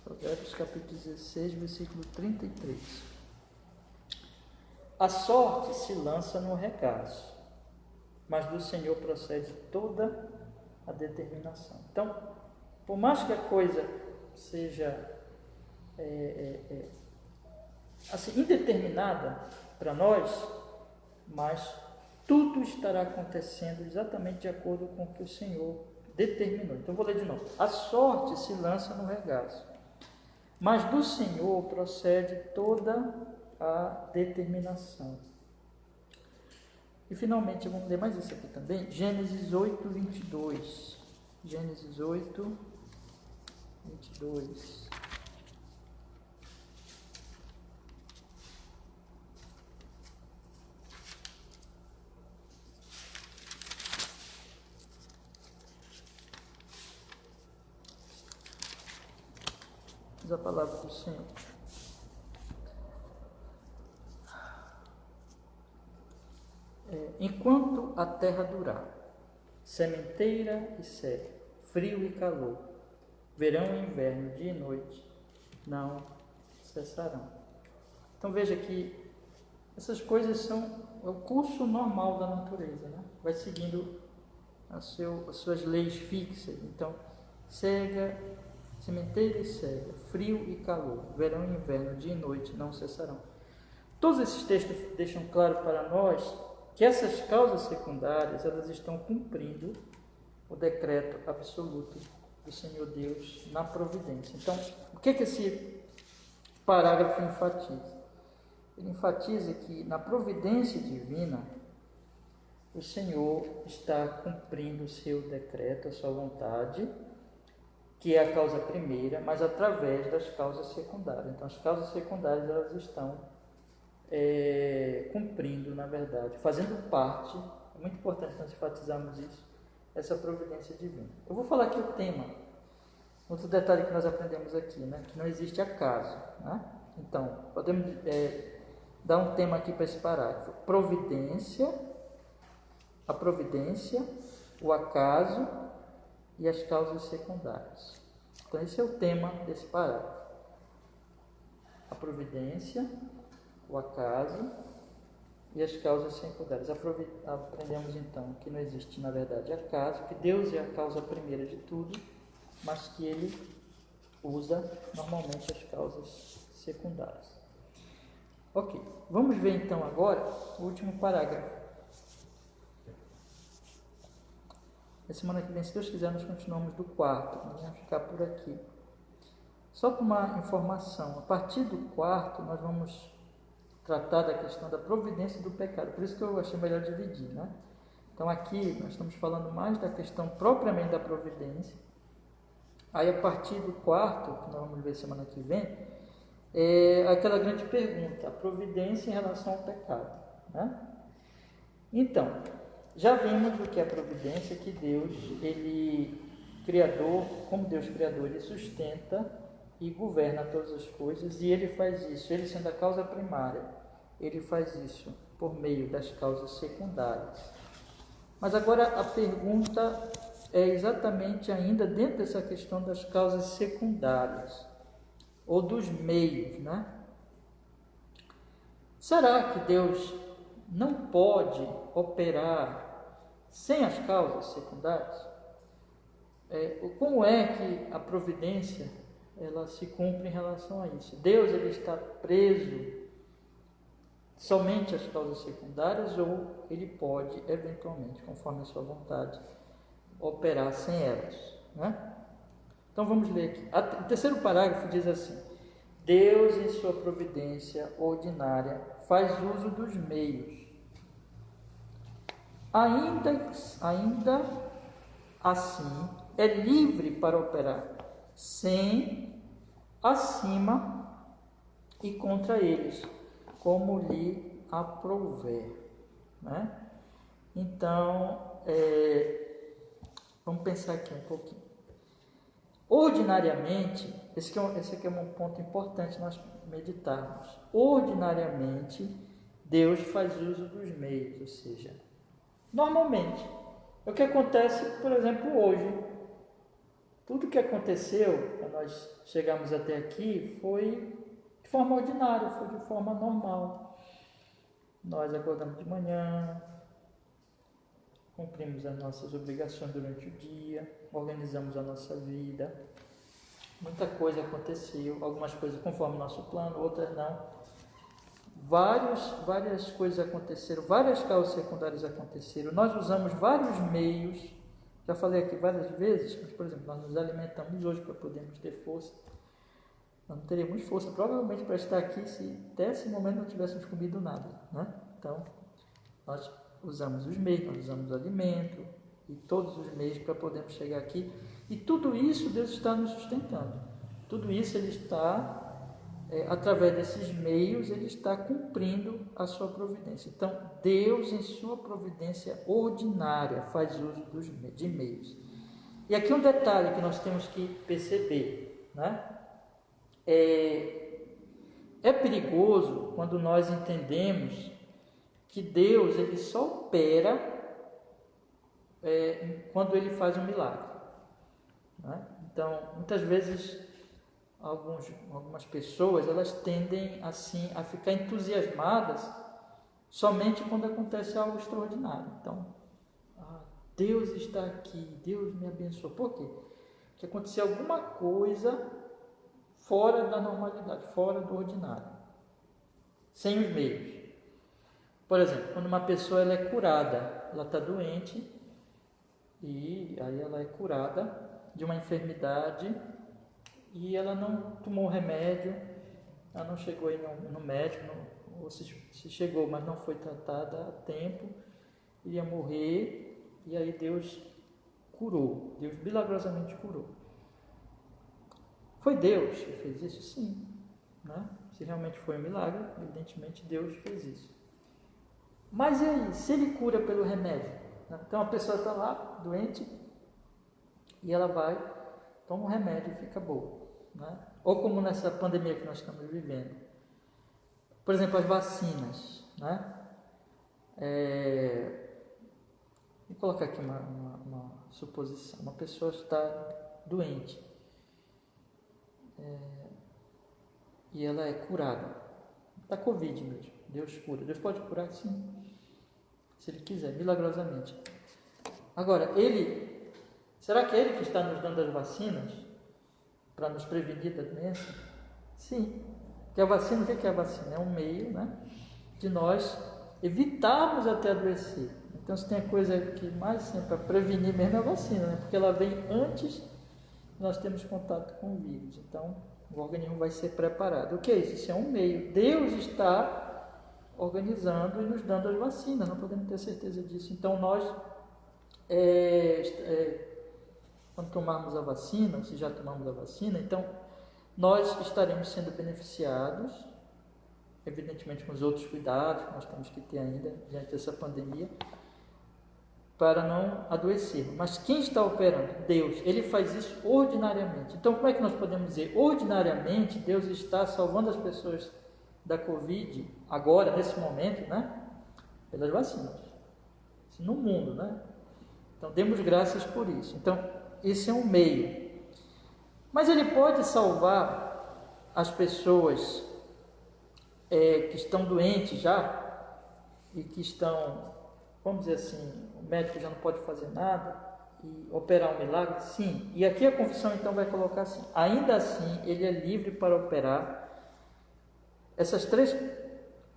Provérbios capítulo 16, versículo 33. A sorte se lança no regaço, mas do Senhor procede toda a determinação. Então, por mais que a coisa seja assim, indeterminada para nós, mas tudo estará acontecendo exatamente de acordo com o que o Senhor determinou. Então, vou ler de novo. A sorte se lança no regaço, mas do Senhor procede toda a determinação. E finalmente, vamos ler mais isso aqui também, Gênesis 8, 22. Gênesis 8, 22. diz a palavra do Senhor. Enquanto a terra durar, sementeira e seca, frio e calor, verão e inverno, dia e noite, não cessarão. Então veja que essas coisas são o curso normal da natureza, né? Vai seguindo as suas leis fixas. Então, sementeira e cega, frio e calor, verão e inverno, dia e noite não cessarão. Todos esses textos deixam claro para nós que essas causas secundárias, elas estão cumprindo o decreto absoluto do Senhor Deus na providência. Então, o que esse parágrafo enfatiza? Ele enfatiza que na providência divina, o Senhor está cumprindo o seu decreto, a sua vontade, que é a causa primeira, mas através das causas secundárias. Então, as causas secundárias, elas estão cumprindo, na verdade, fazendo parte, é muito importante nós enfatizarmos isso, essa providência divina. Eu vou falar aqui o tema, outro detalhe que nós aprendemos aqui, né? Que não existe acaso, né? Então, podemos dar um tema aqui para esse parágrafo: a providência, o acaso e as causas secundárias. Então, esse é o tema desse parágrafo: a providência, o acaso e as causas secundárias. Aprendemos então que não existe, na verdade, acaso, que Deus é a causa primeira de tudo, mas que Ele usa normalmente as causas secundárias. Ok, vamos ver então agora o último parágrafo. Na semana que vem, se Deus quiser, nós continuamos do 4, nós vamos ficar por aqui. Só para uma informação, a partir do 4 nós vamos tratar da questão da providência do pecado, por isso que eu achei melhor dividir, né? Então aqui nós estamos falando mais da questão propriamente da providência. Aí a partir do 4, que nós vamos ver semana que vem, é aquela grande pergunta, a providência em relação ao pecado, né? Então, já vimos o que é a providência, que Deus, Ele Criador, como Deus Criador, Ele sustenta e governa todas as coisas, e Ele faz isso, Ele sendo a causa primária, Ele faz isso por meio das causas secundárias. Mas agora a pergunta é exatamente ainda dentro dessa questão das causas secundárias, ou dos meios, né? Será que Deus não pode operar sem as causas secundárias? Como é que a providência ela se cumpre em relação a isso? Deus ele está preso somente às causas secundárias, ou ele pode, eventualmente, conforme a sua vontade, operar sem elas, né? Então vamos ler aqui. O terceiro parágrafo diz assim: Deus, em sua providência ordinária, faz uso dos meios, ainda assim é livre para operar sem, acima e contra eles, como lhe aprouver, né? Então, vamos pensar aqui um pouquinho. Ordinariamente, esse aqui é um ponto importante nós meditarmos. Ordinariamente, Deus faz uso dos meios, ou seja, normalmente. É o que acontece, por exemplo, hoje. Tudo que aconteceu, para nós chegarmos até aqui, foi de forma ordinária, foi de forma normal. Nós acordamos de manhã, cumprimos as nossas obrigações durante o dia, organizamos a nossa vida. Muita coisa aconteceu, algumas coisas conforme o nosso plano, outras não. Várias coisas aconteceram, várias causas secundárias aconteceram. Nós usamos vários meios, já falei aqui várias vezes, mas, por exemplo, nós nos alimentamos hoje para podermos ter força. Nós não teríamos força, provavelmente, para estar aqui se até esse momento não tivéssemos comido nada, né? Então, nós usamos os meios, nós usamos o alimento e todos os meios para podermos chegar aqui. E tudo isso Deus está nos sustentando. Tudo isso Ele está, através desses meios, Ele está cumprindo a sua providência. Então, Deus, em sua providência ordinária, faz uso de meios. E aqui um detalhe que nós temos que perceber, né? É perigoso quando nós entendemos que Deus ele só opera quando ele faz um milagre, né? Então, muitas vezes, algumas pessoas elas tendem assim a ficar entusiasmadas somente quando acontece algo extraordinário. Então, Deus está aqui, Deus me abençoou. Por quê? Porque aconteceu alguma coisa fora da normalidade, fora do ordinário, sem os meios. Por exemplo, quando uma pessoa ela é curada, ela está doente, e aí ela é curada de uma enfermidade e ela não tomou remédio, ela não chegou aí no médico, ou se chegou, mas não foi tratada a tempo, iria morrer, e aí Deus curou, Deus milagrosamente curou. Foi Deus que fez isso? Sim, né? Se realmente foi um milagre, evidentemente Deus fez isso. Mas e aí, se ele cura pelo remédio? Então a pessoa está lá, doente, e ela vai, toma um remédio e fica boa, né? Ou como nessa pandemia que nós estamos vivendo. Por exemplo, as vacinas, né? Vou colocar aqui uma suposição. Uma pessoa está doente e ela é curada da Covid mesmo. Deus cura. Deus pode curar, sim, se Ele quiser, milagrosamente. Agora, será que é Ele que está nos dando as vacinas para nos prevenir da doença? Sim. Porque a vacina, o que é a vacina? É um meio, né, de nós evitarmos até adoecer. Então, se tem a coisa que mais sempre para prevenir mesmo é a vacina, né? Porque ela vem antes de nós termos contato com o vírus. Então, o organismo vai ser preparado. O que é isso? Isso é um meio. Deus está organizando e nos dando as vacinas, não podemos ter certeza disso. Então, nós, quando tomarmos a vacina, ou se já tomamos a vacina, então, nós estaremos sendo beneficiados, evidentemente com os outros cuidados que nós temos que ter ainda diante dessa pandemia, para não adoecer. Mas quem está operando? Deus. Ele faz isso ordinariamente. Então, como é que nós podemos dizer? Ordinariamente, Deus está salvando as pessoas da Covid, agora, nesse momento, né? Pelas vacinas. Isso no mundo, né? Então, demos graças por isso. Então, esse é um meio. Mas ele pode salvar as pessoas que estão doentes já e que estão, vamos dizer assim, o médico já não pode fazer nada e operar um milagre? Sim. E aqui a confissão então vai colocar assim: ainda assim ele é livre para operar. Essas três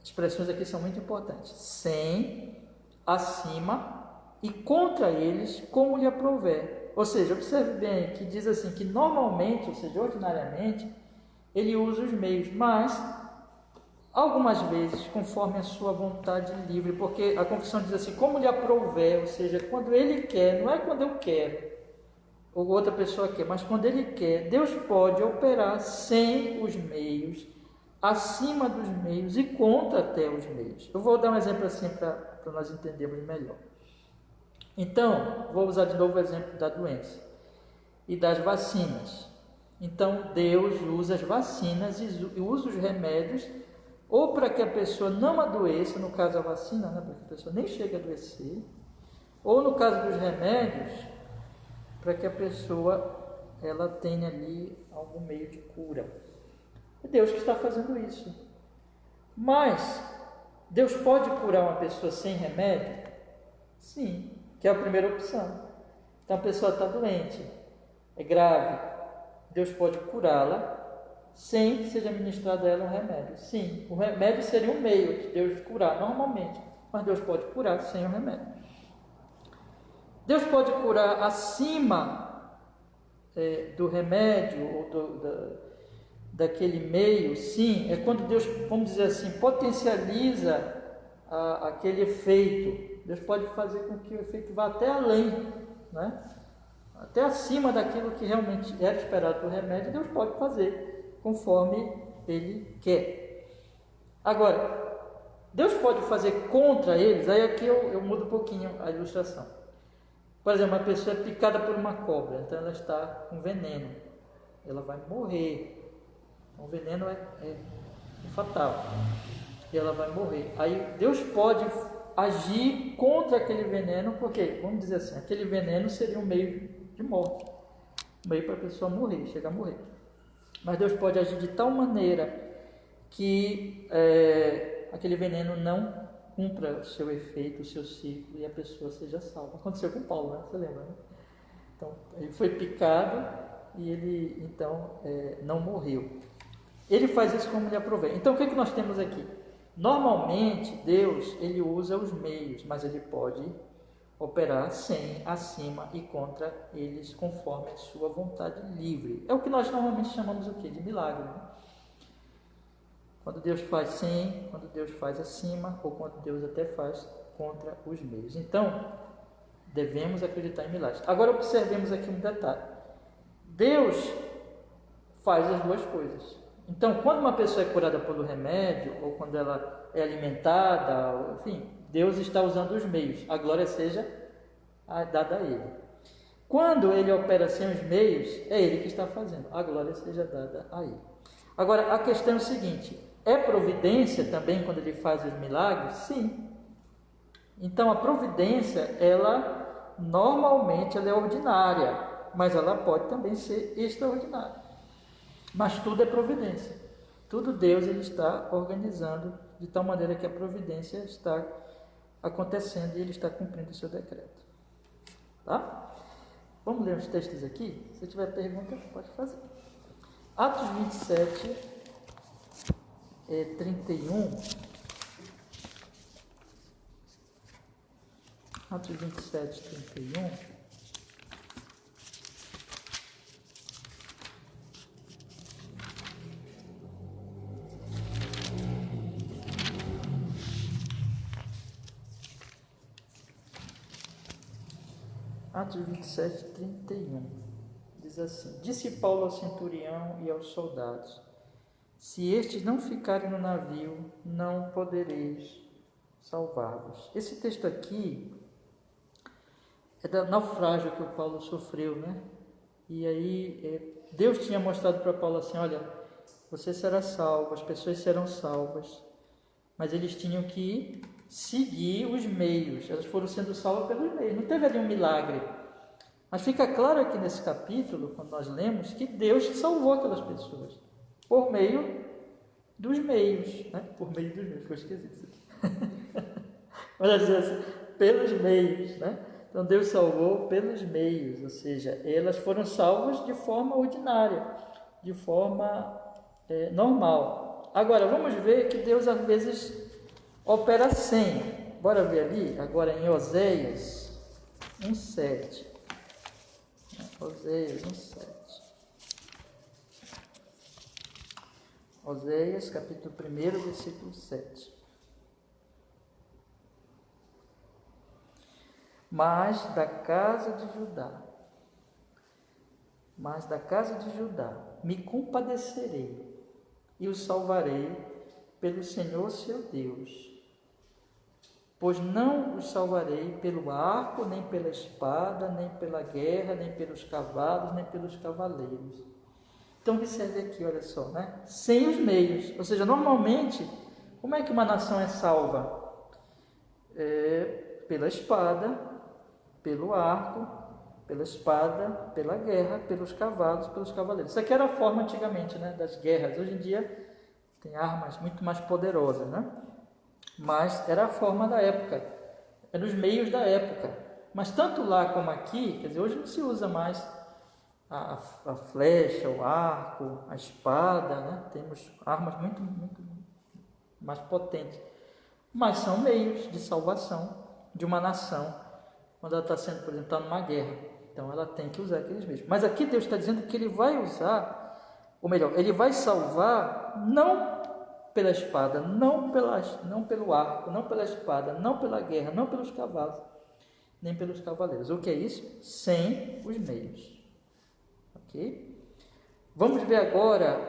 expressões aqui são muito importantes: sem, acima e contra eles, como lhe aprouver. Ou seja, observe bem que diz assim que normalmente, ou seja, ordinariamente, ele usa os meios, mas algumas vezes conforme a sua vontade livre, porque a confissão diz assim, como lhe aprouver, ou seja, quando ele quer, não é quando eu quero, ou outra pessoa quer, mas quando ele quer, Deus pode operar sem os meios, acima dos meios e contra até os meios. Eu vou dar um exemplo assim para nós entendermos melhor. Então, vou usar de novo o exemplo da doença e das vacinas. Então, Deus usa as vacinas e usa os remédios ou para que a pessoa não adoeça, no caso a vacina, né, para que a pessoa nem chegue a adoecer, ou no caso dos remédios, para que a pessoa ela tenha ali algum meio de cura. É Deus que está fazendo isso. Mas Deus pode curar uma pessoa sem remédio? Sim, que é a primeira opção. Então a pessoa está doente, é grave, Deus pode curá-la sem que seja ministrado a ela um remédio. Sim, o remédio seria um meio de Deus curar normalmente, mas Deus pode curar sem o remédio. Deus pode curar acima do remédio ou daquele meio, sim, é quando Deus, vamos dizer assim, potencializa aquele efeito. Deus pode fazer com que o efeito vá até além, né? Até acima daquilo que realmente era esperado do remédio, Deus pode fazer conforme Ele quer. Agora, Deus pode fazer contra eles, aí aqui eu mudo um pouquinho a ilustração. Por exemplo, uma pessoa é picada por uma cobra, então ela está com veneno, ela vai morrer. O veneno é fatal. E ela vai morrer. Aí Deus pode agir contra aquele veneno, porque, vamos dizer assim, aquele veneno seria um meio de morte, um meio para a pessoa morrer, chegar a morrer. Mas Deus pode agir de tal maneira que aquele veneno não cumpra o seu efeito, o seu ciclo, e a pessoa seja salva. Aconteceu com Paulo, né? Você lembra, né? Então, ele foi picado e ele, então, não morreu. Ele faz isso como lhe aprovém. Então, o que é que nós temos aqui? Normalmente, Deus, ele usa os meios, mas ele pode operar sem, acima e contra eles, conforme a sua vontade livre. É o que nós normalmente chamamos o quê? De milagre, né? Quando Deus faz sem, quando Deus faz acima, ou quando Deus até faz contra os meios. Então, devemos acreditar em milagres. Agora, observemos aqui um detalhe. Deus faz as duas coisas. Então, quando uma pessoa é curada pelo remédio, ou quando ela é alimentada, ou, enfim, Deus está usando os meios. A glória seja dada a Ele. Quando Ele opera sem os meios, é Ele que está fazendo. A glória seja dada a Ele. Agora, a questão é o seguinte: é providência também quando Ele faz os milagres? Sim. Então, a providência, ela normalmente ela é ordinária, mas ela pode também ser extraordinária. Mas tudo é providência. Tudo Deus ele está organizando de tal maneira que a providência está acontecendo e Ele está cumprindo o seu decreto. Tá? Vamos ler os textos aqui? Se tiver pergunta, pode fazer. Atos 27, 31. Atos 27, 31. Atos 27, 31, diz assim: Disse Paulo ao centurião e aos soldados: Se estes não ficarem no navio, não podereis salvá-los. Esse texto aqui é do naufrágio que o Paulo sofreu, né? E aí Deus tinha mostrado para Paulo assim: olha, você será salvo, as pessoas serão salvas, mas eles tinham que seguir os meios. Elas foram sendo salvas pelos meios. Não teve ali um milagre. Mas fica claro aqui nesse capítulo, quando nós lemos, que Deus salvou aquelas pessoas por meio dos meios, né? Por meio dos meios. Ficou esquisito isso aqui. Vamos dizer assim, pelos meios, né? Então Deus salvou pelos meios, ou seja, elas foram salvas de forma ordinária, de forma normal. Agora, vamos ver que Deus às vezes opera sem. Bora ver ali, agora em Oséias 1,7. Oséias 1,7. Oséias, capítulo 1, versículo 7. Mas da casa de Judá me compadecerei e o salvarei pelo Senhor seu Deus, pois não os salvarei pelo arco, nem pela espada, nem pela guerra, nem pelos cavalos, nem pelos cavaleiros. Então observe aqui, olha só, né? Sem os meios, ou seja, normalmente, como é que uma nação é salva? Pela espada, pelo arco, pela espada, pela guerra, pelos cavalos, pelos cavaleiros. Isso aqui era a forma antigamente, né, das guerras. Hoje em dia tem armas muito mais poderosas, né? Mas era a forma da época, eram os meios da época. Mas tanto lá como aqui, quer dizer, hoje não se usa mais a flecha, o arco, a espada, né? Temos armas muito mais potentes. Mas são meios de salvação de uma nação quando ela está sendo, por exemplo, está numa guerra. Então ela tem que usar aqueles meios. Mas aqui Deus está dizendo que Ele vai usar, ou melhor, Ele vai salvar não pela espada, não pelo arco, não pela espada, não pela guerra, não pelos cavalos, nem pelos cavaleiros. O que é isso? Sem os meios. Ok? Vamos ver agora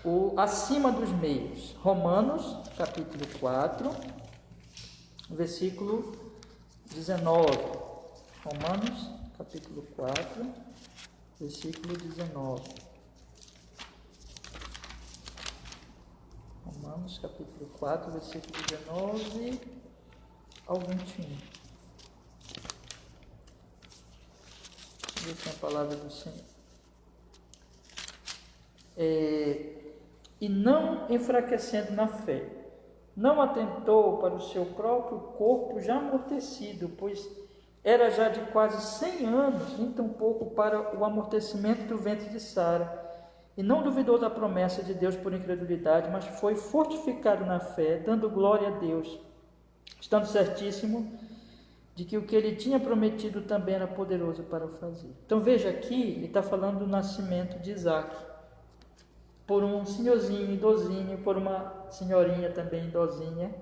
o acima dos meios. Romanos, capítulo 4, versículo 19. Romanos, capítulo 4, versículo 19. Romanos, capítulo 4, versículo 19 ao 21. Essa é a palavra do Senhor. E não enfraquecendo na fé, não atentou para o seu próprio corpo já amortecido, pois era já de quase 100 anos, nem tampouco para o amortecimento do ventre de Sara. E não duvidou da promessa de Deus por incredulidade, mas foi fortificado na fé, dando glória a Deus, estando certíssimo de que o que ele tinha prometido também era poderoso para o fazer. Então veja aqui, ele está falando do nascimento de Isaac, por um senhorzinho idosinho, por uma senhorinha também idosinha,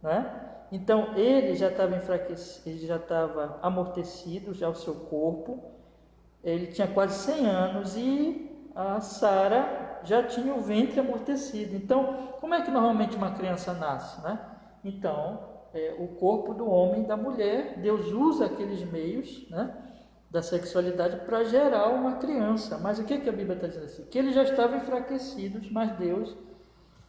né? Então ele já estava enfraquecido, ele já estava amortecido, já o seu corpo, ele tinha quase 100 anos e a Sara já tinha o ventre amortecido. Então, como é que normalmente uma criança nasce, né? Então, o corpo do homem e da mulher, Deus usa aqueles meios, né, da sexualidade para gerar uma criança. Mas o que a Bíblia está dizendo assim? Que eles já estavam enfraquecidos, mas Deus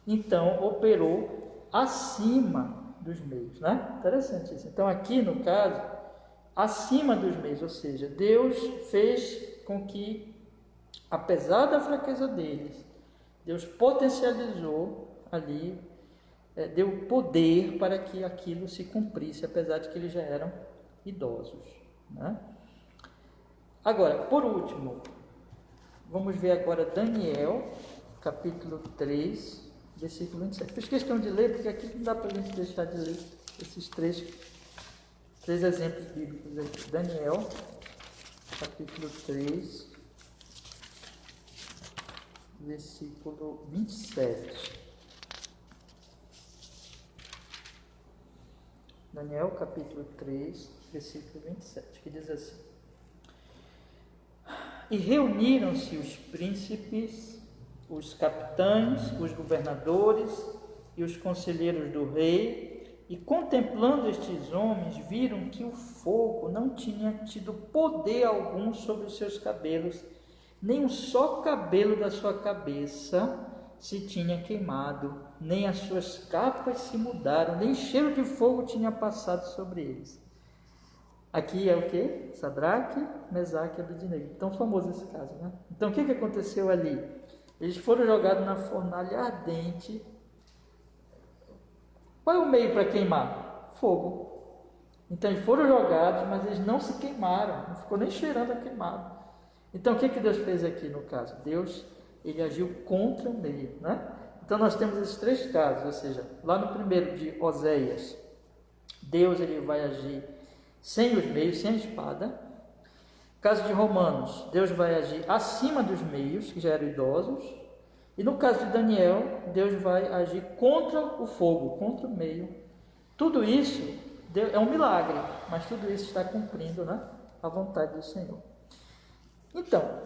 então operou acima dos meios, né? Interessante isso. Então aqui no caso, acima dos meios, ou seja, Deus fez com que, apesar da fraqueza deles, Deus potencializou ali, deu poder para que aquilo se cumprisse, apesar de que eles já eram idosos, né? Agora, por último, vamos ver agora Daniel, capítulo 3, versículo 27. Fiz questão de ler, porque aqui não dá para a gente deixar de ler esses três exemplos bíblicos aqui. Daniel, capítulo 3, versículo 27. Daniel, capítulo 3, versículo 27, que diz assim: E reuniram-se os príncipes, os capitães, os governadores e os conselheiros do rei, e contemplando estes homens, viram que o fogo não tinha tido poder algum sobre os seus cabelos, nem um só cabelo da sua cabeça se tinha queimado, nem as suas capas se mudaram, nem cheiro de fogo tinha passado sobre eles. Aqui é o que? Sadraque, Mesaque e Abednego. Tão famoso esse caso, né? Então o que aconteceu ali? Eles foram jogados na fornalha ardente. Qual é o meio para queimar? Fogo. Então eles foram jogados, mas eles não se queimaram, não ficou nem cheirando a queimado. Então o que Deus fez aqui no caso? Deus, ele agiu contra o meio, né? Então nós temos esses três casos, ou seja, lá no primeiro de Oséias, Deus ele vai agir sem os meios, sem a espada. Caso de Romanos, Deus vai agir acima dos meios, que já eram idosos. E no caso de Daniel, Deus vai agir contra o fogo, contra o meio. Tudo isso é um milagre, mas tudo isso está cumprindo, né, a vontade do Senhor. Então,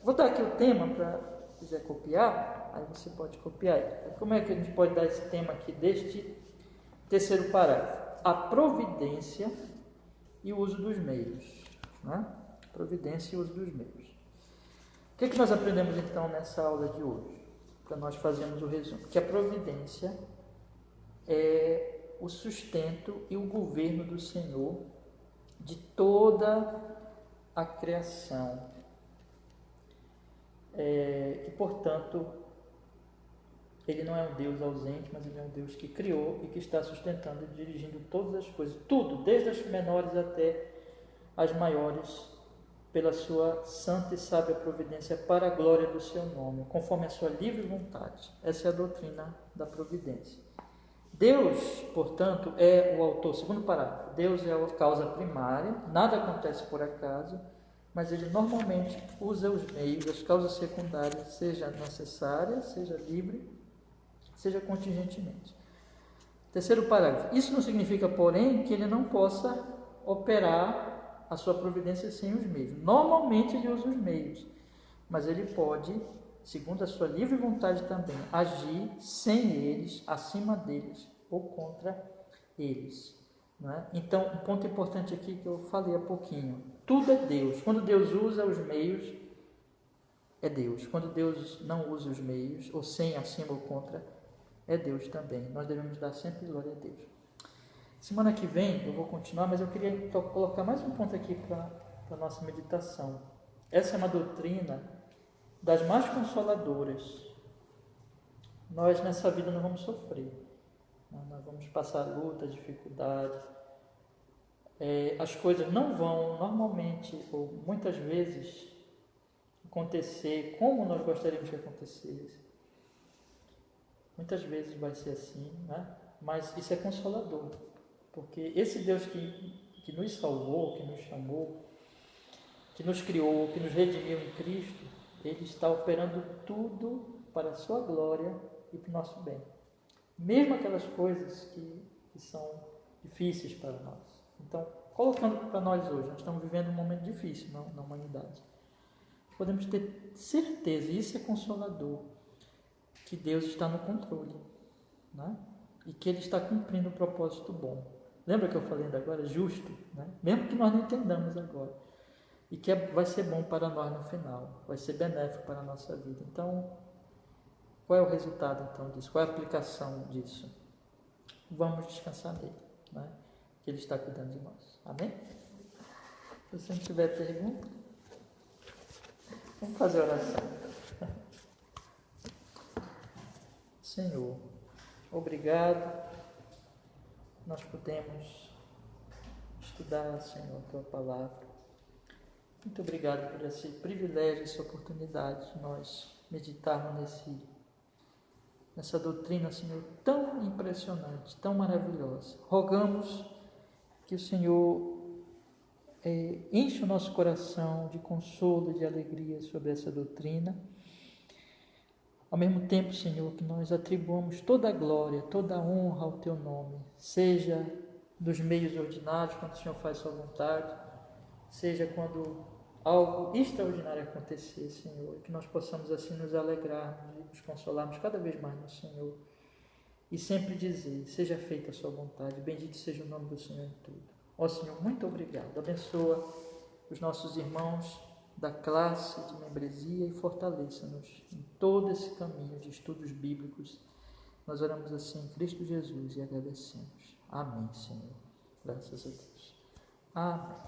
vou dar aqui o tema para quem quiser copiar, aí você pode copiar. Como é que a gente pode dar esse tema aqui deste terceiro parágrafo? A providência e o uso dos meios, né? Providência e o uso dos meios. O que nós aprendemos então nessa aula de hoje? Para nós fazermos o resumo. Que a providência é o sustento e o governo do Senhor de toda a criação. E portanto, Ele não é um Deus ausente, mas Ele é um Deus que criou e que está sustentando e dirigindo todas as coisas, tudo, desde as menores até as maiores, pela sua santa e sábia providência, para a glória do seu nome, conforme a sua livre vontade. Essa é a doutrina da providência. Deus, portanto, é o autor, segundo parágrafo, Deus é a causa primária, nada acontece por acaso, mas Ele normalmente usa os meios, as causas secundárias, seja necessária, seja livre, seja contingentemente. Terceiro parágrafo. Isso não significa, porém, que Ele não possa operar a sua providência sem os meios. Normalmente Ele usa os meios, mas Ele pode, segundo a sua livre vontade também, agir sem eles, acima deles ou contra eles. Não é? Então, um ponto importante aqui que eu falei há pouquinho. Tudo é Deus. Quando Deus usa os meios, é Deus. Quando Deus não usa os meios, ou sem, acima ou contra, é Deus também. Nós devemos dar sempre glória a Deus. Semana que vem eu vou continuar, mas eu queria colocar mais um ponto aqui para a nossa meditação. Essa é uma doutrina das mais consoladoras. Nós nessa vida não vamos sofrer, né? Nós vamos passar lutas, dificuldades. As coisas não vão normalmente ou muitas vezes acontecer como nós gostaríamos que acontecesse. Muitas vezes vai ser assim, né? Mas isso é consolador, porque esse Deus que nos salvou, que nos chamou, que nos criou, que nos redimiu em Cristo, Ele está operando tudo para a sua glória e para o nosso bem. Mesmo aquelas coisas que são difíceis para nós. Então, colocando para nós hoje, nós estamos vivendo um momento difícil na humanidade. Podemos ter certeza, e isso é consolador, que Deus está no controle, né? E que Ele está cumprindo um propósito bom. Lembra que eu falei ainda agora? Justo, né? Mesmo que nós não entendamos agora. E que vai ser bom para nós no final, vai ser benéfico para a nossa vida. Então, qual é o resultado então disso? Qual é a aplicação disso? Vamos descansar nele, né? Que Ele está cuidando de nós. Amém? Se você não tiver pergunta, vamos fazer oração. Senhor, obrigado. Nós podemos estudar, Senhor, a Tua Palavra. Muito obrigado por esse privilégio, essa oportunidade de nós meditarmos nessa doutrina, Senhor, tão impressionante, tão maravilhosa. Rogamos que o Senhor enche o nosso coração de consolo, de alegria sobre essa doutrina. Ao mesmo tempo, Senhor, que nós atribuamos toda a glória, toda a honra ao Teu nome, seja nos meios ordinários, quando o Senhor faz Sua vontade, seja quando algo extraordinário acontecer, Senhor, que nós possamos assim nos alegrarmos e nos consolarmos cada vez mais no Senhor e sempre dizer, seja feita a Sua vontade, bendito seja o nome do Senhor em tudo. Ó Senhor, muito obrigado, abençoa os nossos irmãos da classe de membresia e fortaleça-nos em todo esse caminho de estudos bíblicos. Nós oramos assim em Cristo Jesus e agradecemos. Amém, Senhor. Graças a Deus. Amém.